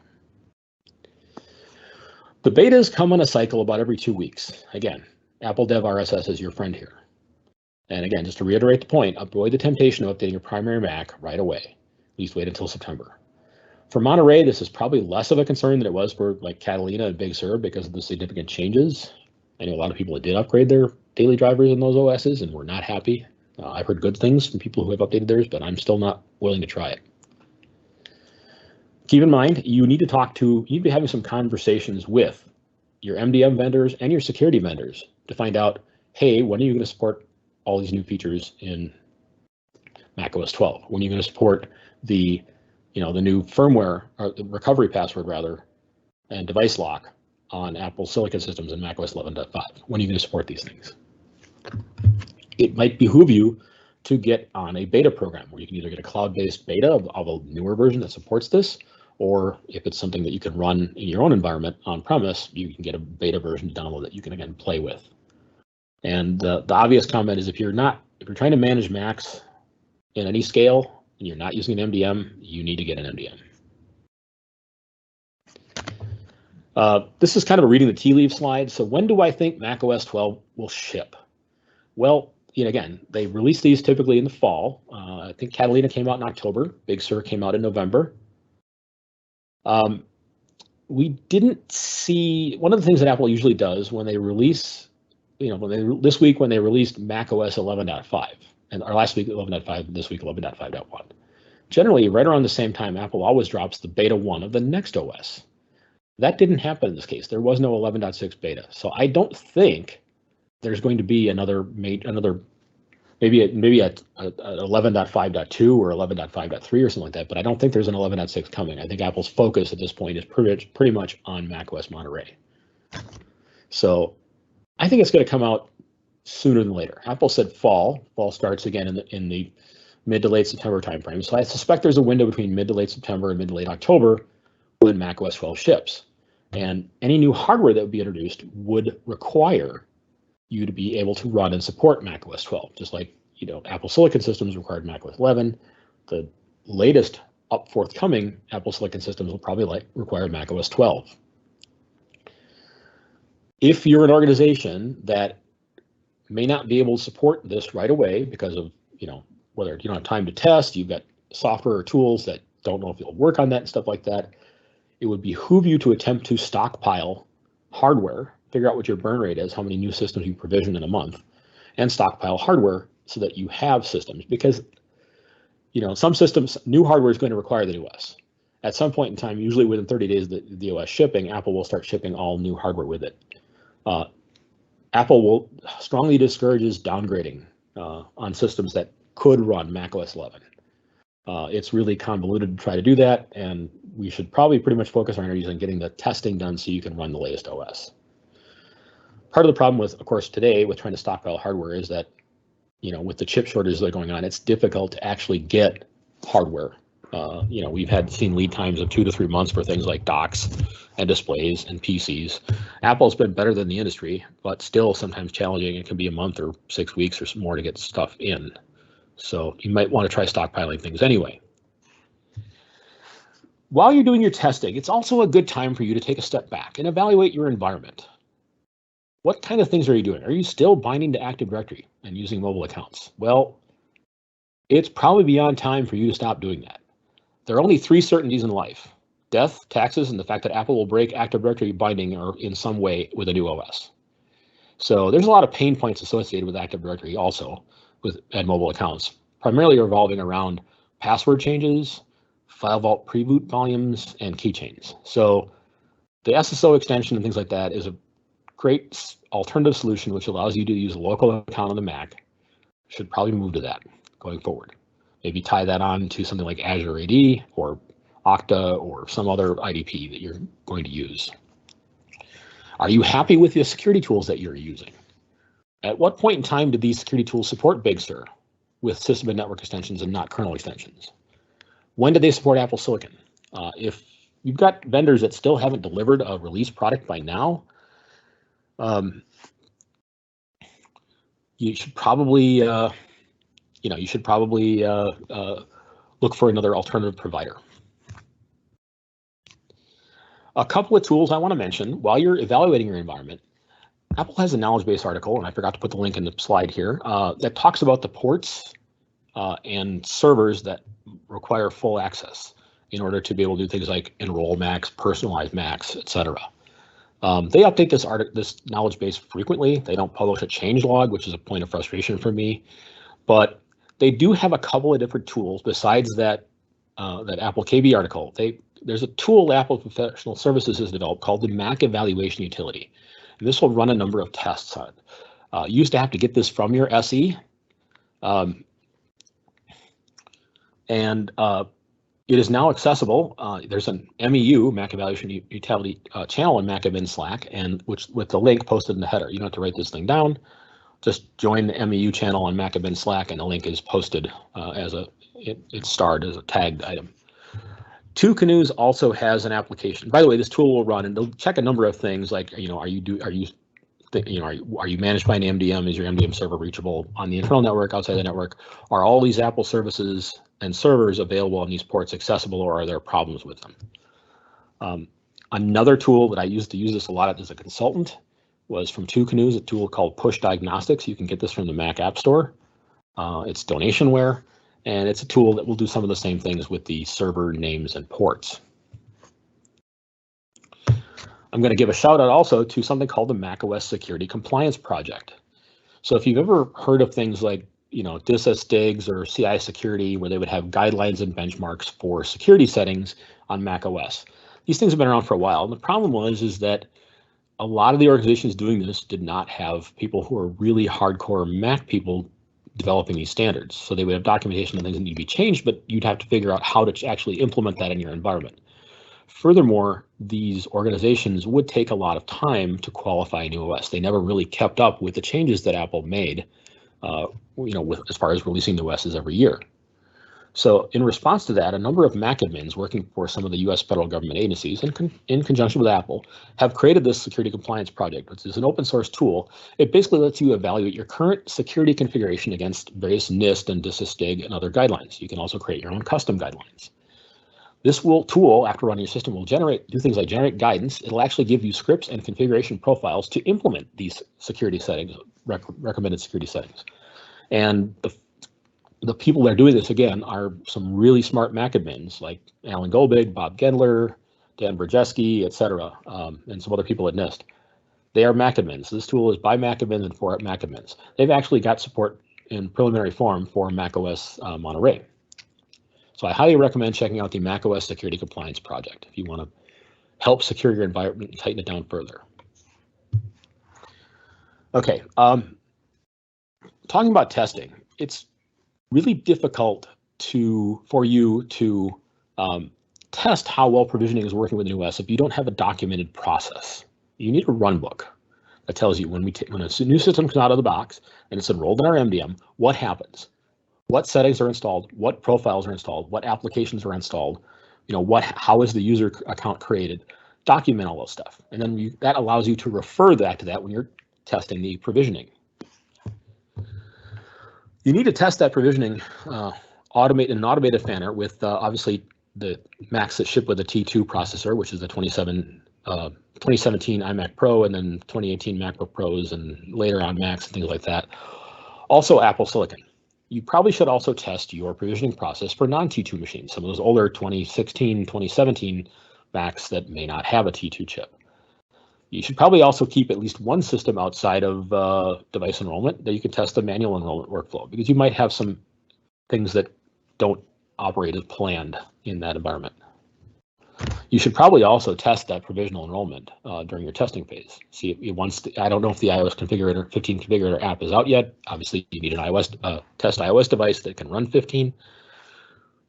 [SPEAKER 2] The betas come on a cycle about every 2 weeks. Again, Apple Dev RSS is your friend here. And again, just to reiterate the point, avoid the temptation of updating your primary Mac right away. At least wait until September. For Monterey, this is probably less of a concern than it was for like Catalina and Big Sur because of the significant changes. I know a lot of people that did upgrade their daily drivers in those OSs and were not happy. I've heard good things from people who have updated theirs, but I'm still not willing to try it. Keep in mind, you need to be having some conversations with your MDM vendors and your security vendors to find out, hey, when are you going to support all these new features in macOS 12? When are you going to support the new firmware, or the recovery password rather, and device lock on Apple Silicon systems in macOS 11.5? When are you going to support these things? It might behoove you to get on a beta program where you can either get a cloud-based beta of a newer version that supports this, or if it's something that you can run in your own environment on premise, you can get a beta version to download that you can again play with. And the obvious comment is if you're trying to manage Macs in any scale and you're not using an MDM, you need to get an MDM. This is kind of a reading the tea leaves slide. So when do I think macOS 12 will ship? Well, again, they release these typically in the fall. I think Catalina came out in October. Big Sur came out in November. We didn't see, one of the things that Apple usually does when they release, this week when they released macOS 11.5, and our last week 11.5, this week 11.5.1. Generally, right around the same time, Apple always drops the beta 1 of the next OS. That didn't happen in this case. There was no 11.6 beta. So I don't think there's going to be another maybe a 11.5.2 or 11.5.3 or something like that, but I don't think there's an 11.6 coming. I think Apple's focus at this point is pretty much on macOS Monterey. So I think it's going to come out sooner than later. Apple said fall. Fall starts again in the mid to late September timeframe. So I suspect there's a window between mid to late September and mid to late October when macOS 12 ships. And any new hardware that would be introduced would require you to be able to run and support macOS 12, just like Apple Silicon systems required macOS 11. The latest forthcoming Apple Silicon systems will probably require macOS 12. If you're an organization that may not be able to support this right away because of whether you don't have time to test, you've got software or tools that don't know if it'll work on that and stuff like that, it would behoove you to attempt to stockpile hardware, figure out what your burn rate is, how many new systems you provision in a month, and stockpile hardware so that you have systems. Because some systems, new hardware is going to require the new OS. At some point in time, usually within 30 days of the OS shipping, Apple will start shipping all new hardware with it. Apple will strongly discourages downgrading on systems that could run macOS 11. It's really convoluted to try to do that, and we should probably pretty much focus our energies on getting the testing done so you can run the latest OS. Part of the problem with, of course, today with trying to stockpile hardware is that, with the chip shortages that are going on, it's difficult to actually get hardware. We've seen lead times of 2 to 3 months for things like docks and displays and PCs. Apple's been better than the industry, but still sometimes challenging. It can be a month or 6 weeks or more to get stuff in. So you might want to try stockpiling things anyway. While you're doing your testing, it's also a good time for you to take a step back and evaluate your environment. What kind of things are you doing? Are you still binding to Active Directory and using mobile accounts? Well, it's probably beyond time for you to stop doing that. There are only 3 certainties in life: death, taxes, and the fact that Apple will break Active Directory binding or in some way with a new OS. So there's a lot of pain points associated with Active Directory also and mobile accounts, primarily revolving around password changes, file vault pre-boot volumes, and keychains. So the SSO extension and things like that is a great alternative solution which allows you to use a local account on the Mac. Should probably move to that going forward. Maybe tie that on to something like Azure AD or Okta or some other IDP that you're going to use. Are you happy with the security tools that you're using? At what point in time did these security tools support Big Sur with system and network extensions and not kernel extensions? When did they support Apple Silicon? If you've got vendors that still haven't delivered a release product by now, you should probably look for another alternative provider. A couple of tools I want to mention while you're evaluating your environment. Apple has a knowledge base article, and I forgot to put the link in the slide here, that talks about the ports and servers that require full access in order to be able to do things like enroll Macs, personalize Macs, etc. They update this knowledge base frequently. They don't publish a change log, which is a point of frustration for me, but they do have a couple of different tools besides that Apple KB article. There's a tool that Apple Professional Services has developed called the Mac Evaluation Utility. And this will run a number of tests on it. You used to have to get this from your SE, and it is now accessible. There's an MEU, Mac Evaluation Utility channel in MacAdmins Slack, and with the link posted in the header. You don't have to write this thing down. Just join the MEU channel on MacAdmins Slack, and the link is posted it's starred as a tagged item. Two Canoes also has an application. By the way, this tool will run and it'll check a number of things like, are you managed by an MDM? Is your MDM server reachable on the internal network, outside the network? Are all these Apple services and servers available on these ports accessible, or are there problems with them? Another tool that I used to use this a lot as a consultant was from Two Canoes, a tool called Push Diagnostics. You can get this from the Mac App Store. It's donationware, and it's a tool that will do some of the same things with the server names and ports. I'm going to give a shout out also to something called the macOS Security Compliance Project. So if you've ever heard of things like, DysStigs or CI security, where they would have guidelines and benchmarks for security settings on macOS, these things have been around for a while. And the problem is that a lot of the organizations doing this did not have people who are really hardcore Mac people developing these standards. So they would have documentation and things that need to be changed, but you'd have to figure out how to actually implement that in your environment. Furthermore, these organizations would take a lot of time to qualify a new OS. They never really kept up with the changes that Apple made, as far as releasing new OSs every year. So in response to that, a number of MacAdmins working for some of the US federal government agencies in conjunction with Apple have created this security compliance project, which is an open source tool. It basically lets you evaluate your current security configuration against various NIST and DysStig and other guidelines. You can also create your own custom guidelines. This tool, after running your system, will do things like generate guidance. It'll actually give you scripts and configuration profiles to implement these security settings, recommended security settings. And the people that are doing this, again, are some really smart MacAdmins like Alan Golbig, Bob Gendler, Dan Brzezinski, et cetera, and some other people at NIST. They are MacAdmins. This tool is by MacAdmins and for MacAdmins. They've actually got support in preliminary form for macOS Monterey. So I highly recommend checking out the macOS Security Compliance Project if you want to help secure your environment and tighten it down further. Okay, talking about testing, it's really difficult for you to test how well provisioning is working with an OS if you don't have a documented process. You need a run book that tells you when a new system comes out of the box and it's enrolled in our MDM, what happens. What settings are installed, what profiles are installed, what applications are installed, how is the user account created, document all those stuff. And then that allows you to refer back to that when you're testing the provisioning. You need to test that provisioning in an automated manner with obviously the Macs that ship with the T2 processor, which is the 2017 iMac Pro and then 2018 MacBook Pros and later on Macs and things like that. Also Apple Silicon. You probably should also test your provisioning process for non-T2 machines, some of those older 2016, 2017 Macs that may not have a T2 chip. You should probably also keep at least one system outside of device enrollment that you can test the manual enrollment workflow, because you might have some things that don't operate as planned in that environment. You should probably also test that provisional enrollment during your testing phase. See, I don't know if the iOS configurator 15 configurator app is out yet. Obviously, you need an test iOS device that can run 15,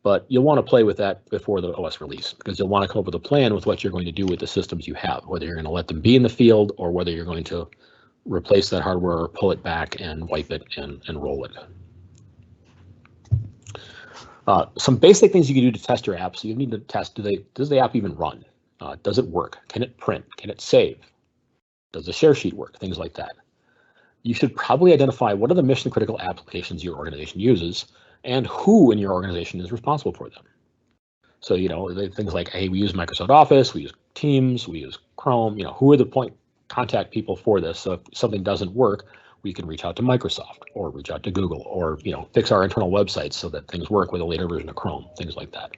[SPEAKER 2] but you'll want to play with that before the OS release, because you'll want to come up with a plan with what you're going to do with the systems you have, whether you're going to let them be in the field or whether you're going to replace that hardware or pull it back and wipe it and roll it. Some basic things you can do to test your apps. You need to test, does the app even run? Does it work? Can it print? Can it save? Does the share sheet work? Things like that. You should probably identify what are the mission critical applications your organization uses and who in your organization is responsible for them. So, things like, hey, we use Microsoft Office, we use Teams, we use Chrome, who are the point contact people for this? So if something doesn't work, we can reach out to Microsoft or reach out to Google or, fix our internal websites so that things work with a later version of Chrome, things like that.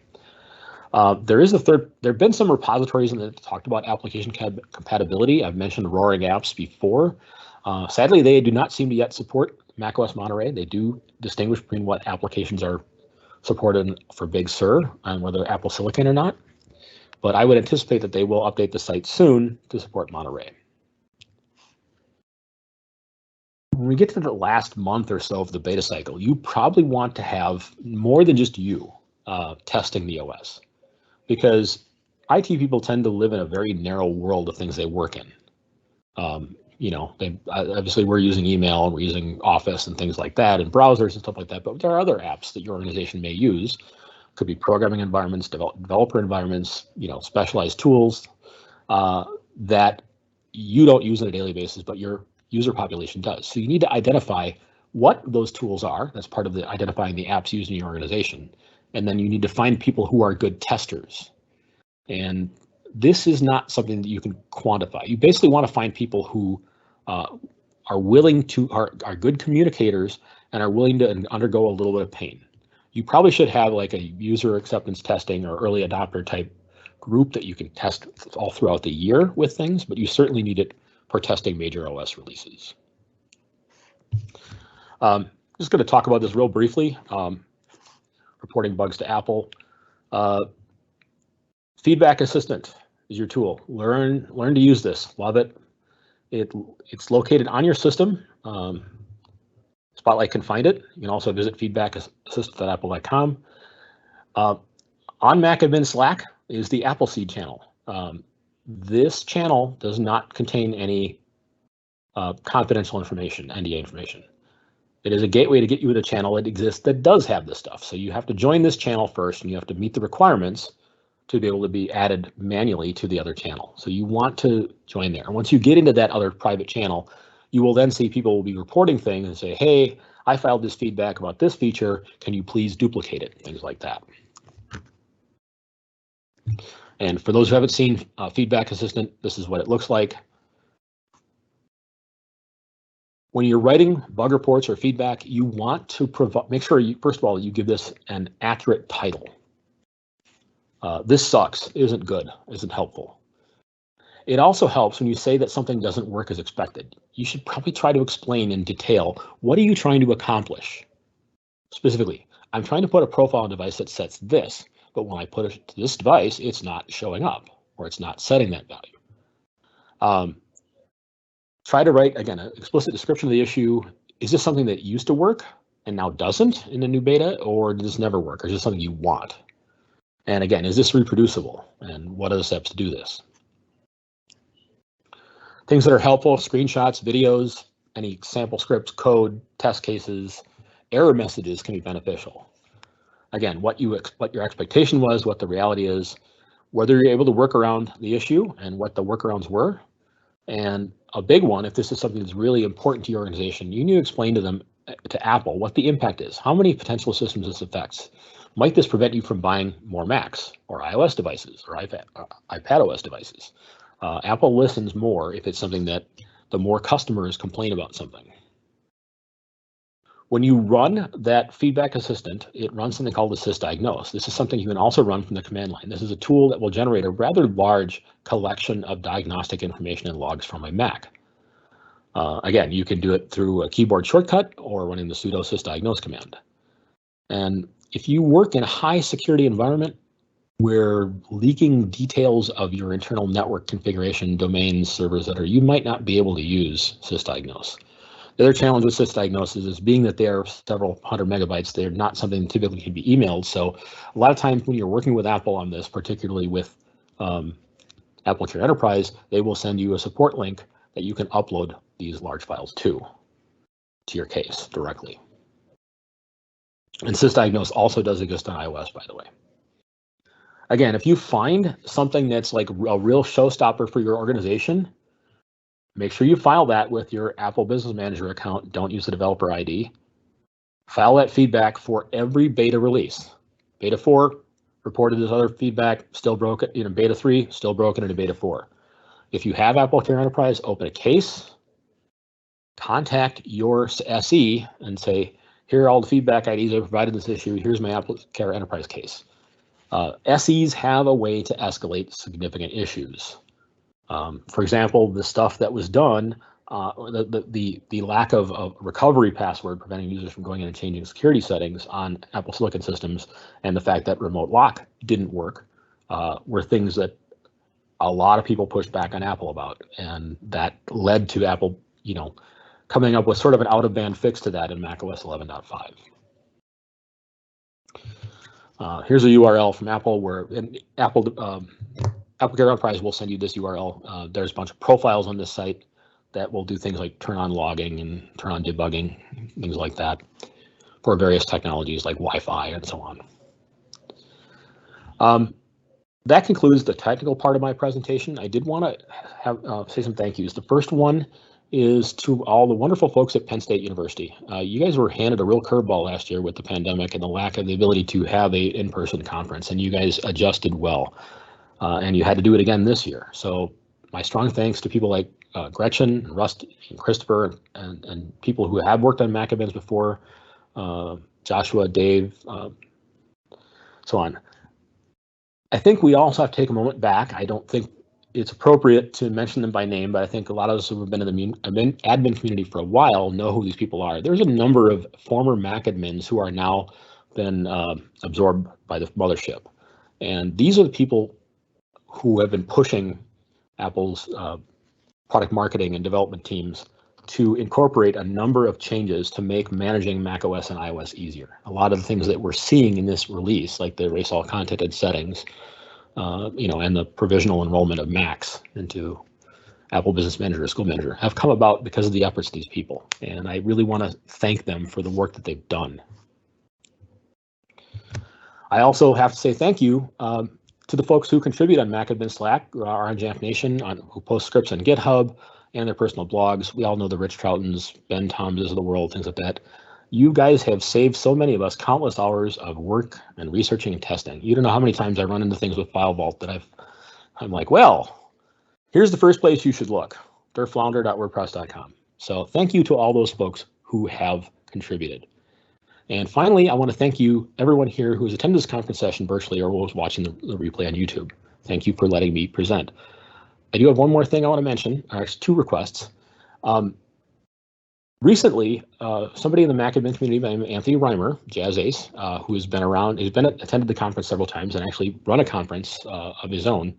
[SPEAKER 2] There have been some repositories that talked about application compatibility. I've mentioned Roaring Apps before. Sadly, they do not seem to yet support macOS Monterey. They do distinguish between what applications are supported for Big Sur and whether Apple Silicon or not. But I would anticipate that they will update the site soon to support Monterey. When we get to the last month or so of the beta cycle, you probably want to have more than just you testing the OS, because IT people tend to live in a very narrow world of things they work in. Obviously we're using email and we're using Office and things like that and browsers and stuff like that, but there are other apps that your organization may use. Could be programming environments, developer environments, specialized tools that you don't use on a daily basis, but your user population does. So you need to identify what those tools are. That's part of the identifying the apps used in your organization. And then you need to find people who are good testers. And this is not something that you can quantify. You basically want to find people who are willing to, are good communicators and are willing to undergo a little bit of pain. You probably should have like a user acceptance testing or early adopter type group that you can test all throughout the year with things, but you certainly need it for testing major OS releases. Just going to talk about this real briefly. Reporting bugs to Apple. Feedback Assistant is your tool. Learn to use this. Love it. It's located on your system. Spotlight can find it. You can also visit feedbackassistant.apple.com. On MacAdmins Slack is the Appleseed channel. This channel does not contain any confidential information, NDA information. It is a gateway to get you to the channel that exists that does have this stuff. So you have to join this channel first, and you have to meet the requirements to be able to be added manually to the other channel. So you want to join there. And once you get into that other private channel, you will then see people will be reporting things and say, hey, I filed this feedback about this feature. Can you please duplicate it? Things like that. And for those who haven't seen Feedback Assistant, this is what it looks like. When you're writing bug reports or feedback, you want to make sure you, first of all, you give this an accurate title. This sucks, isn't good, isn't helpful. It also helps when you say that something doesn't work as expected. You should probably try to explain in detail, what are you trying to accomplish? Specifically, I'm trying to put a profile on a device that sets this, but when I put it to this device, it's not showing up, or it's not setting that value. Try to write, again, an explicit description of the issue. Is this something that used to work and now doesn't in the new beta, or does this never work, or is this something you want? And again, is this reproducible? And what are the steps to do this? Things that are helpful, screenshots, videos, any sample scripts, code, test cases, error messages can be beneficial. Again, what your expectation was, what the reality is, whether you're able to work around the issue and what the workarounds were. And a big one, if this is something that's really important to your organization, you need to explain to them, to Apple, what the impact is. How many potential systems this affects? Might this prevent you from buying more Macs or iOS devices or iPadOS devices? Apple listens more if it's something that the more customers complain about something. When you run that Feedback Assistant, it runs something called sysdiagnose. This is something you can also run from the command line. This is a tool that will generate a rather large collection of diagnostic information and logs from a Mac. Again, you can do it through a keyboard shortcut or running the sudo sysdiagnose command. And if you work in a high security environment where leaking details of your internal network configuration, domains, servers, you might not be able to use sysdiagnose. The other challenge with sysdiagnose is being that they're several hundred megabytes, they're not something that typically can be emailed. So a lot of times when you're working with Apple on this, particularly with AppleCare Enterprise, they will send you a support link that you can upload these large files to your case directly. And sysdiagnose also does exist on iOS, by the way. Again, if you find something that's like a real showstopper for your organization, make sure you file that with your Apple Business Manager account. Don't use the developer ID. File that feedback for every beta release. Beta 4 reported this other feedback, still broken. Beta 3 still broken into beta 4. If you have AppleCare Enterprise, open a case, contact your SE and say, here are all the feedback IDs I provided this issue. Here's my AppleCare Enterprise case. SEs have a way to escalate significant issues. For example, the stuff that was done, the lack of a recovery password preventing users from going in and changing security settings on Apple Silicon systems, and the fact that remote lock didn't work, were things that a lot of people pushed back on Apple about, and that led to Apple, coming up with sort of an out-of-band fix to that in macOS 11.5. Here's a URL from Apple where AppleCare Enterprise will send you this URL. There's a bunch of profiles on this site that will do things like turn on logging and turn on debugging, things like that, for various technologies like Wi-Fi and so on. That concludes the technical part of my presentation. I did want to say some thank yous. The first one is to all the wonderful folks at Penn State University. You guys were handed a real curveball last year with the pandemic and the lack of the ability to have a in-person conference, and you guys adjusted well. And you had to do it again this year. So my strong thanks to people like Gretchen, Rust, and Christopher, and people who have worked on MacAdmins before, Joshua, Dave, so on. I think we also have to take a moment back. I don't think it's appropriate to mention them by name, but I think a lot of us who have been in the admin community for a while know who these people are. There's a number of former MacAdmins who are now been absorbed by the mothership. And these are the people who have been pushing Apple's product marketing and development teams to incorporate a number of changes to make managing macOS and iOS easier. A lot of the things that we're seeing in this release, like the erase all contented settings, and the provisional enrollment of Macs into Apple Business Manager or School Manager, have come about because of the efforts of these people. And I really want to thank them for the work that they've done. I also have to say thank you to the folks who contribute on MacAdmin Slack, who are on Jamf Nation, who post scripts on GitHub and their personal blogs. We all know the Rich Troutons, Ben Tomses of the world, things like that. You guys have saved so many of us countless hours of work and researching and testing. You don't know how many times I run into things with File Vault that I'm like, well, here's the first place you should look, derflounder.wordpress.com. So thank you to all those folks who have contributed. And finally, I want to thank you, everyone here who has attended this conference session virtually or was watching the replay on YouTube. Thank you for letting me present. I do have one more thing I want to mention, or actually two requests. Recently, somebody in the MacAdmin community named Anthony Reimer, Jazz Ace, who has been around, attended the conference several times and actually run a conference of his own,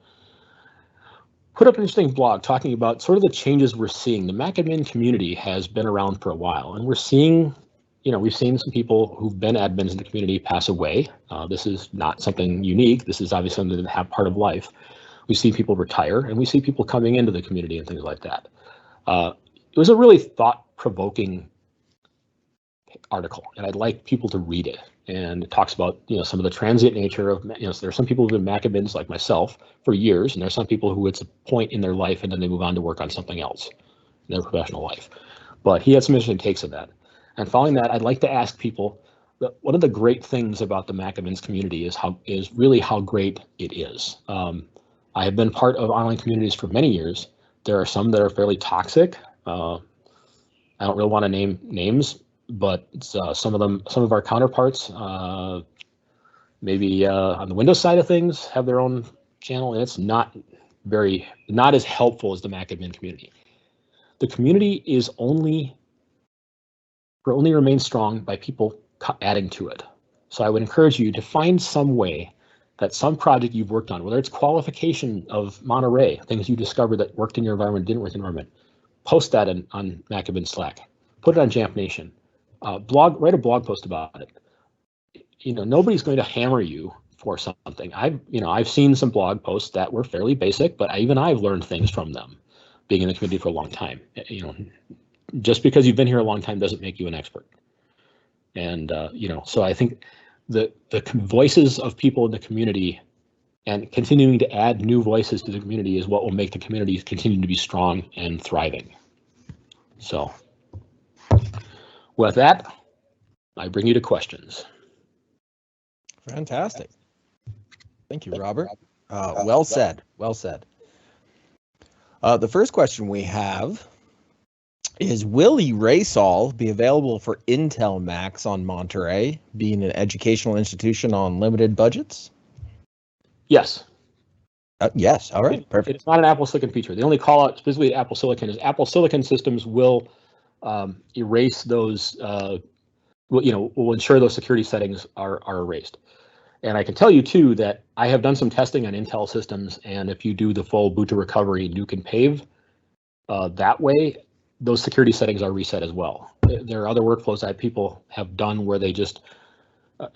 [SPEAKER 2] put up an interesting blog talking about sort of the changes we're seeing. The MacAdmin community has been around for a while, and we're seeing, we've seen some people who've been admins in the community pass away. This is not something unique. This is obviously something that have part of life. We see people retire, and we see people coming into the community and things like that. It was a really thought-provoking article, and I'd like people to read it. And it talks about, some of the transient nature of, there are some people who've been MacAdmins like myself for years, and there's some people who it's a point in their life and then they move on to work on something else in their professional life. But he had some interesting takes of that. And following that, I'd like to ask people that one of the great things about the MacAdmins community is really how great it is. I have been part of online communities for many years. There are some that are fairly toxic. I don't really want to name names, but some of our counterparts, maybe on the Windows side of things, have their own channel, and it's not as helpful as the MacAdmin community. The community only remains strong by people adding to it. So I would encourage you to find some way that some project you've worked on, whether it's qualification of Monterey, things you discovered that worked in your environment, didn't work in your environment, post that on MacAdmin Slack, put it on Jamf Nation, write a blog post about it. Nobody's going to hammer you for something. I've seen some blog posts that were fairly basic, but even I've learned things from them, being in the community for a long time. Just because you've been here a long time doesn't make you an expert. And so I think the voices of people in the community and continuing to add new voices to the community is what will make the community continue to be strong and thriving. So with that, I bring you to questions.
[SPEAKER 1] Fantastic. Thank you, Robert. Well said. Well said. The first question we have is, will Erase All be available for Intel Macs on Monterey, being an educational institution on limited budgets?
[SPEAKER 2] Yes.
[SPEAKER 1] Yes. All right. Perfect.
[SPEAKER 2] It's not an Apple Silicon feature. The only call out specifically to Apple Silicon is Apple Silicon systems will erase those, will ensure those security settings are erased. And I can tell you, too, that I have done some testing on Intel systems, and if you do the full boot to recovery nuke and pave that way, those security settings are reset as well. There are other workflows that people have done where they just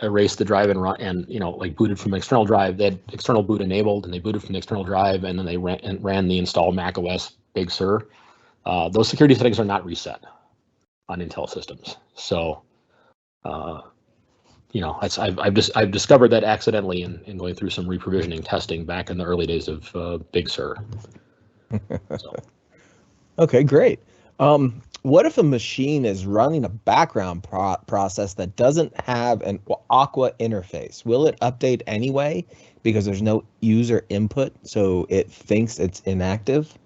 [SPEAKER 2] erase the drive and run, and like booted from an external drive. They had external boot enabled, and they booted from the external drive, and then they ran the install macOS Big Sur. Those security settings are not reset on Intel systems. So, I've discovered that accidentally in going through some reprovisioning testing back in the early days of Big Sur. So.
[SPEAKER 1] Okay, great. What if a machine is running a background process that doesn't have an Aqua interface? Will it update anyway because there's no user input, so it thinks it's inactive?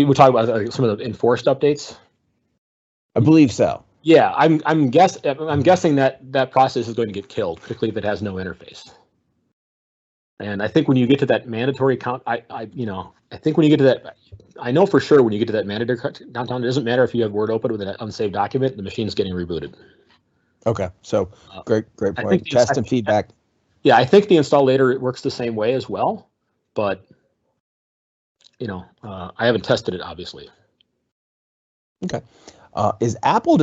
[SPEAKER 2] we're talking about some of the enforced updates.
[SPEAKER 1] I believe so.
[SPEAKER 2] Yeah, I'm guessing that process is going to get killed, particularly if it has no interface. And I think when you get to that mandatory count, I think when you get to that, I know for sure when you get to that mandatory countdown, it doesn't matter if you have Word open with an unsaved document, the machine's getting rebooted.
[SPEAKER 1] Okay, so great point. Test and feedback.
[SPEAKER 2] Yeah, I think the install later it works the same way as well, but I haven't tested it obviously.
[SPEAKER 1] Okay. Is Apple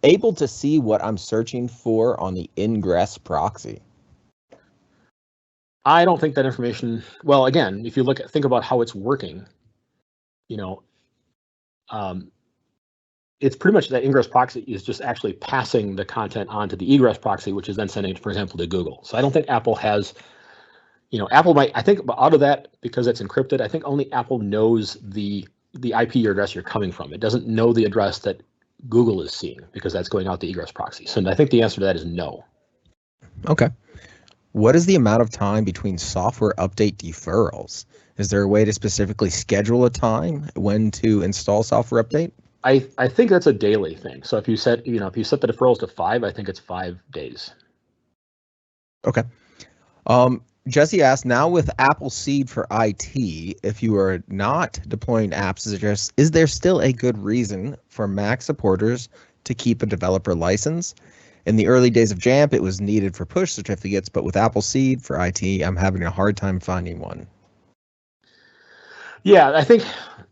[SPEAKER 1] able to see what I'm searching for on the ingress proxy?
[SPEAKER 2] I don't think that information. Well, again, if you think about how it's working, it's pretty much that ingress proxy is just actually passing the content onto the egress proxy, which is then sending it, for example, to Google. So I don't think Apple has. Apple might. I think out of that, because it's encrypted, I think only Apple knows the IP address you're coming from. It doesn't know the address that Google is seeing because that's going out the egress proxy. So I think the answer to that is no.
[SPEAKER 1] Okay. What is the amount of time between software update deferrals? Is there a way to specifically schedule a time when to install software update?
[SPEAKER 2] I think that's a daily thing. So if you set the deferrals to 5, I think it's 5 days.
[SPEAKER 1] Okay. Jesse asked, now with Apple Seed for IT, if you are not deploying apps, is there still a good reason for Mac supporters to keep a developer license? In the early days of Jamp, it was needed for push certificates, but with Apple Seed for IT, I'm having a hard time finding one.
[SPEAKER 2] Yeah, I think,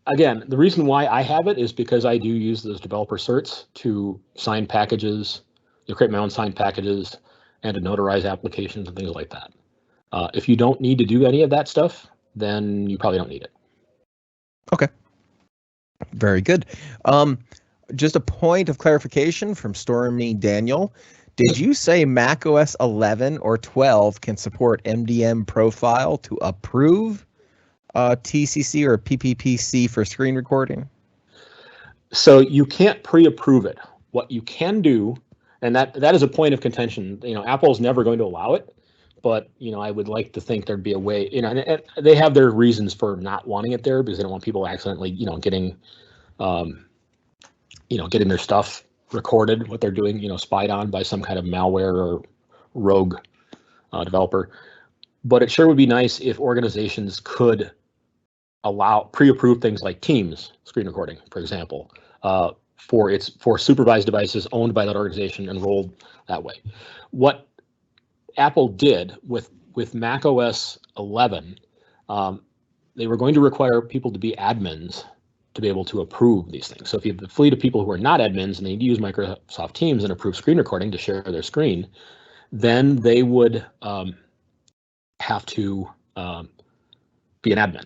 [SPEAKER 2] again, the reason why I have it is because I do use those developer certs to sign packages, create my own signed packages, and to notarize applications and things like that. If you don't need to do any of that stuff, then you probably don't need it.
[SPEAKER 1] Okay. Very good. Just a point of clarification from Stormy Daniel. Did you say macOS 11 or 12 can support MDM profile to approve TCC or PPPC for screen recording?
[SPEAKER 2] So you can't pre-approve it. What you can do, and that is a point of contention. Apple's never going to allow it. But I would like to think there'd be a way. And they have their reasons for not wanting it there because they don't want people accidentally, getting their stuff recorded, what they're doing, spied on by some kind of malware or rogue developer. But it sure would be nice if organizations could allow pre-approve things like Teams screen recording, for example, for supervised devices owned by that organization, enrolled that way. What Apple did with macOS 11, they were going to require people to be admins to be able to approve these things. So if you have a fleet of people who are not admins and they use Microsoft Teams and approve screen recording to share their screen, then they would have to be an admin.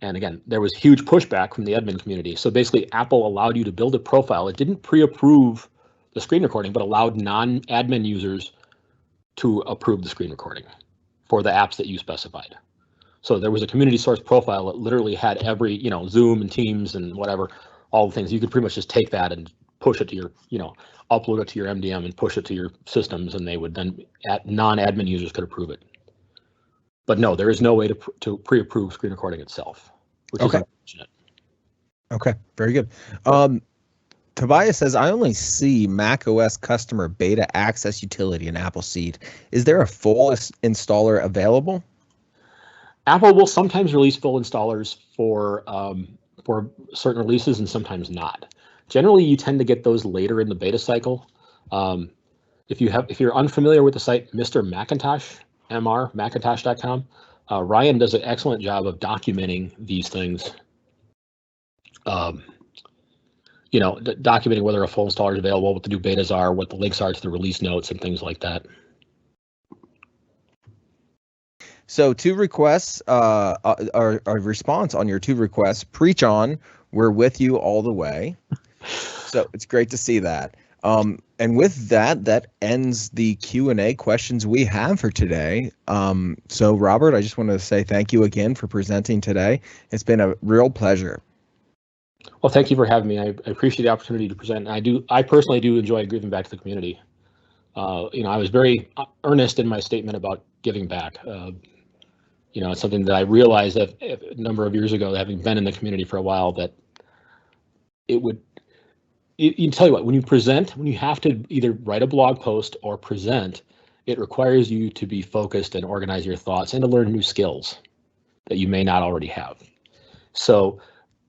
[SPEAKER 2] And again, there was huge pushback from the admin community. So basically, Apple allowed you to build a profile. It didn't pre-approve the screen recording, but allowed non-admin users to approve the screen recording for the apps that you specified. So there was a community source profile that literally had every, Zoom and Teams and whatever, all the things. You could pretty much just take that and push it to your, upload it to your MDM and push it to your systems, and they would then, non-admin users could approve it. But no, there is no way to pre-approve screen recording itself, which is unfortunate.
[SPEAKER 1] Okay, very good. Tobias says, I only see macOS customer beta access utility in Apple Seed. Is there a full installer available?
[SPEAKER 2] Apple will sometimes release full installers for certain releases and sometimes not. Generally, you tend to get those later in the beta cycle. If you're unfamiliar with the site, Mr. Macintosh, Macintosh.com, Ryan does an excellent job of documenting these things. Documenting whether a full installer is available, what the new betas are, what the links are to the release notes, and things like that.
[SPEAKER 1] So 2 requests, our response on your 2 requests, preach on, we're with you all the way. So it's great to see that. And with that ends the Q&A questions we have for today. So Robert, I just want to say thank you again for presenting today. It's been a real pleasure.
[SPEAKER 2] Well, thank you for having me. I appreciate the opportunity to present. I personally do enjoy giving back to the community. I was very earnest in my statement about giving back. It's something that I realized that a number of years ago, having been in the community for a while, that it would. You tell you what, when you have to either write a blog post or present, it requires you to be focused and organize your thoughts and to learn new skills that you may not already have. So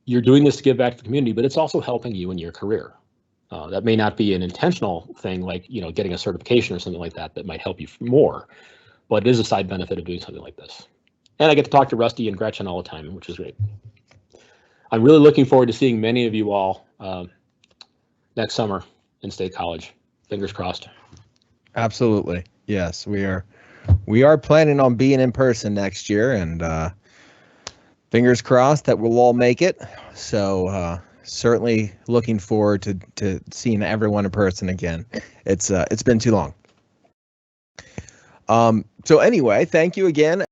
[SPEAKER 2] you're doing this to give back to the community, but it's also helping you in your career. That may not be an intentional thing like, getting a certification or something like that might help you more, but it is a side benefit of doing something like this. And I get to talk to Rusty and Gretchen all the time, which is great. I'm really looking forward to seeing many of you all next summer in State College. Fingers crossed.
[SPEAKER 1] Absolutely. Yes, we are planning on being in person next year, and fingers crossed that we'll all make it. So certainly looking forward to seeing everyone in person again. It's been too long. So anyway, thank you again.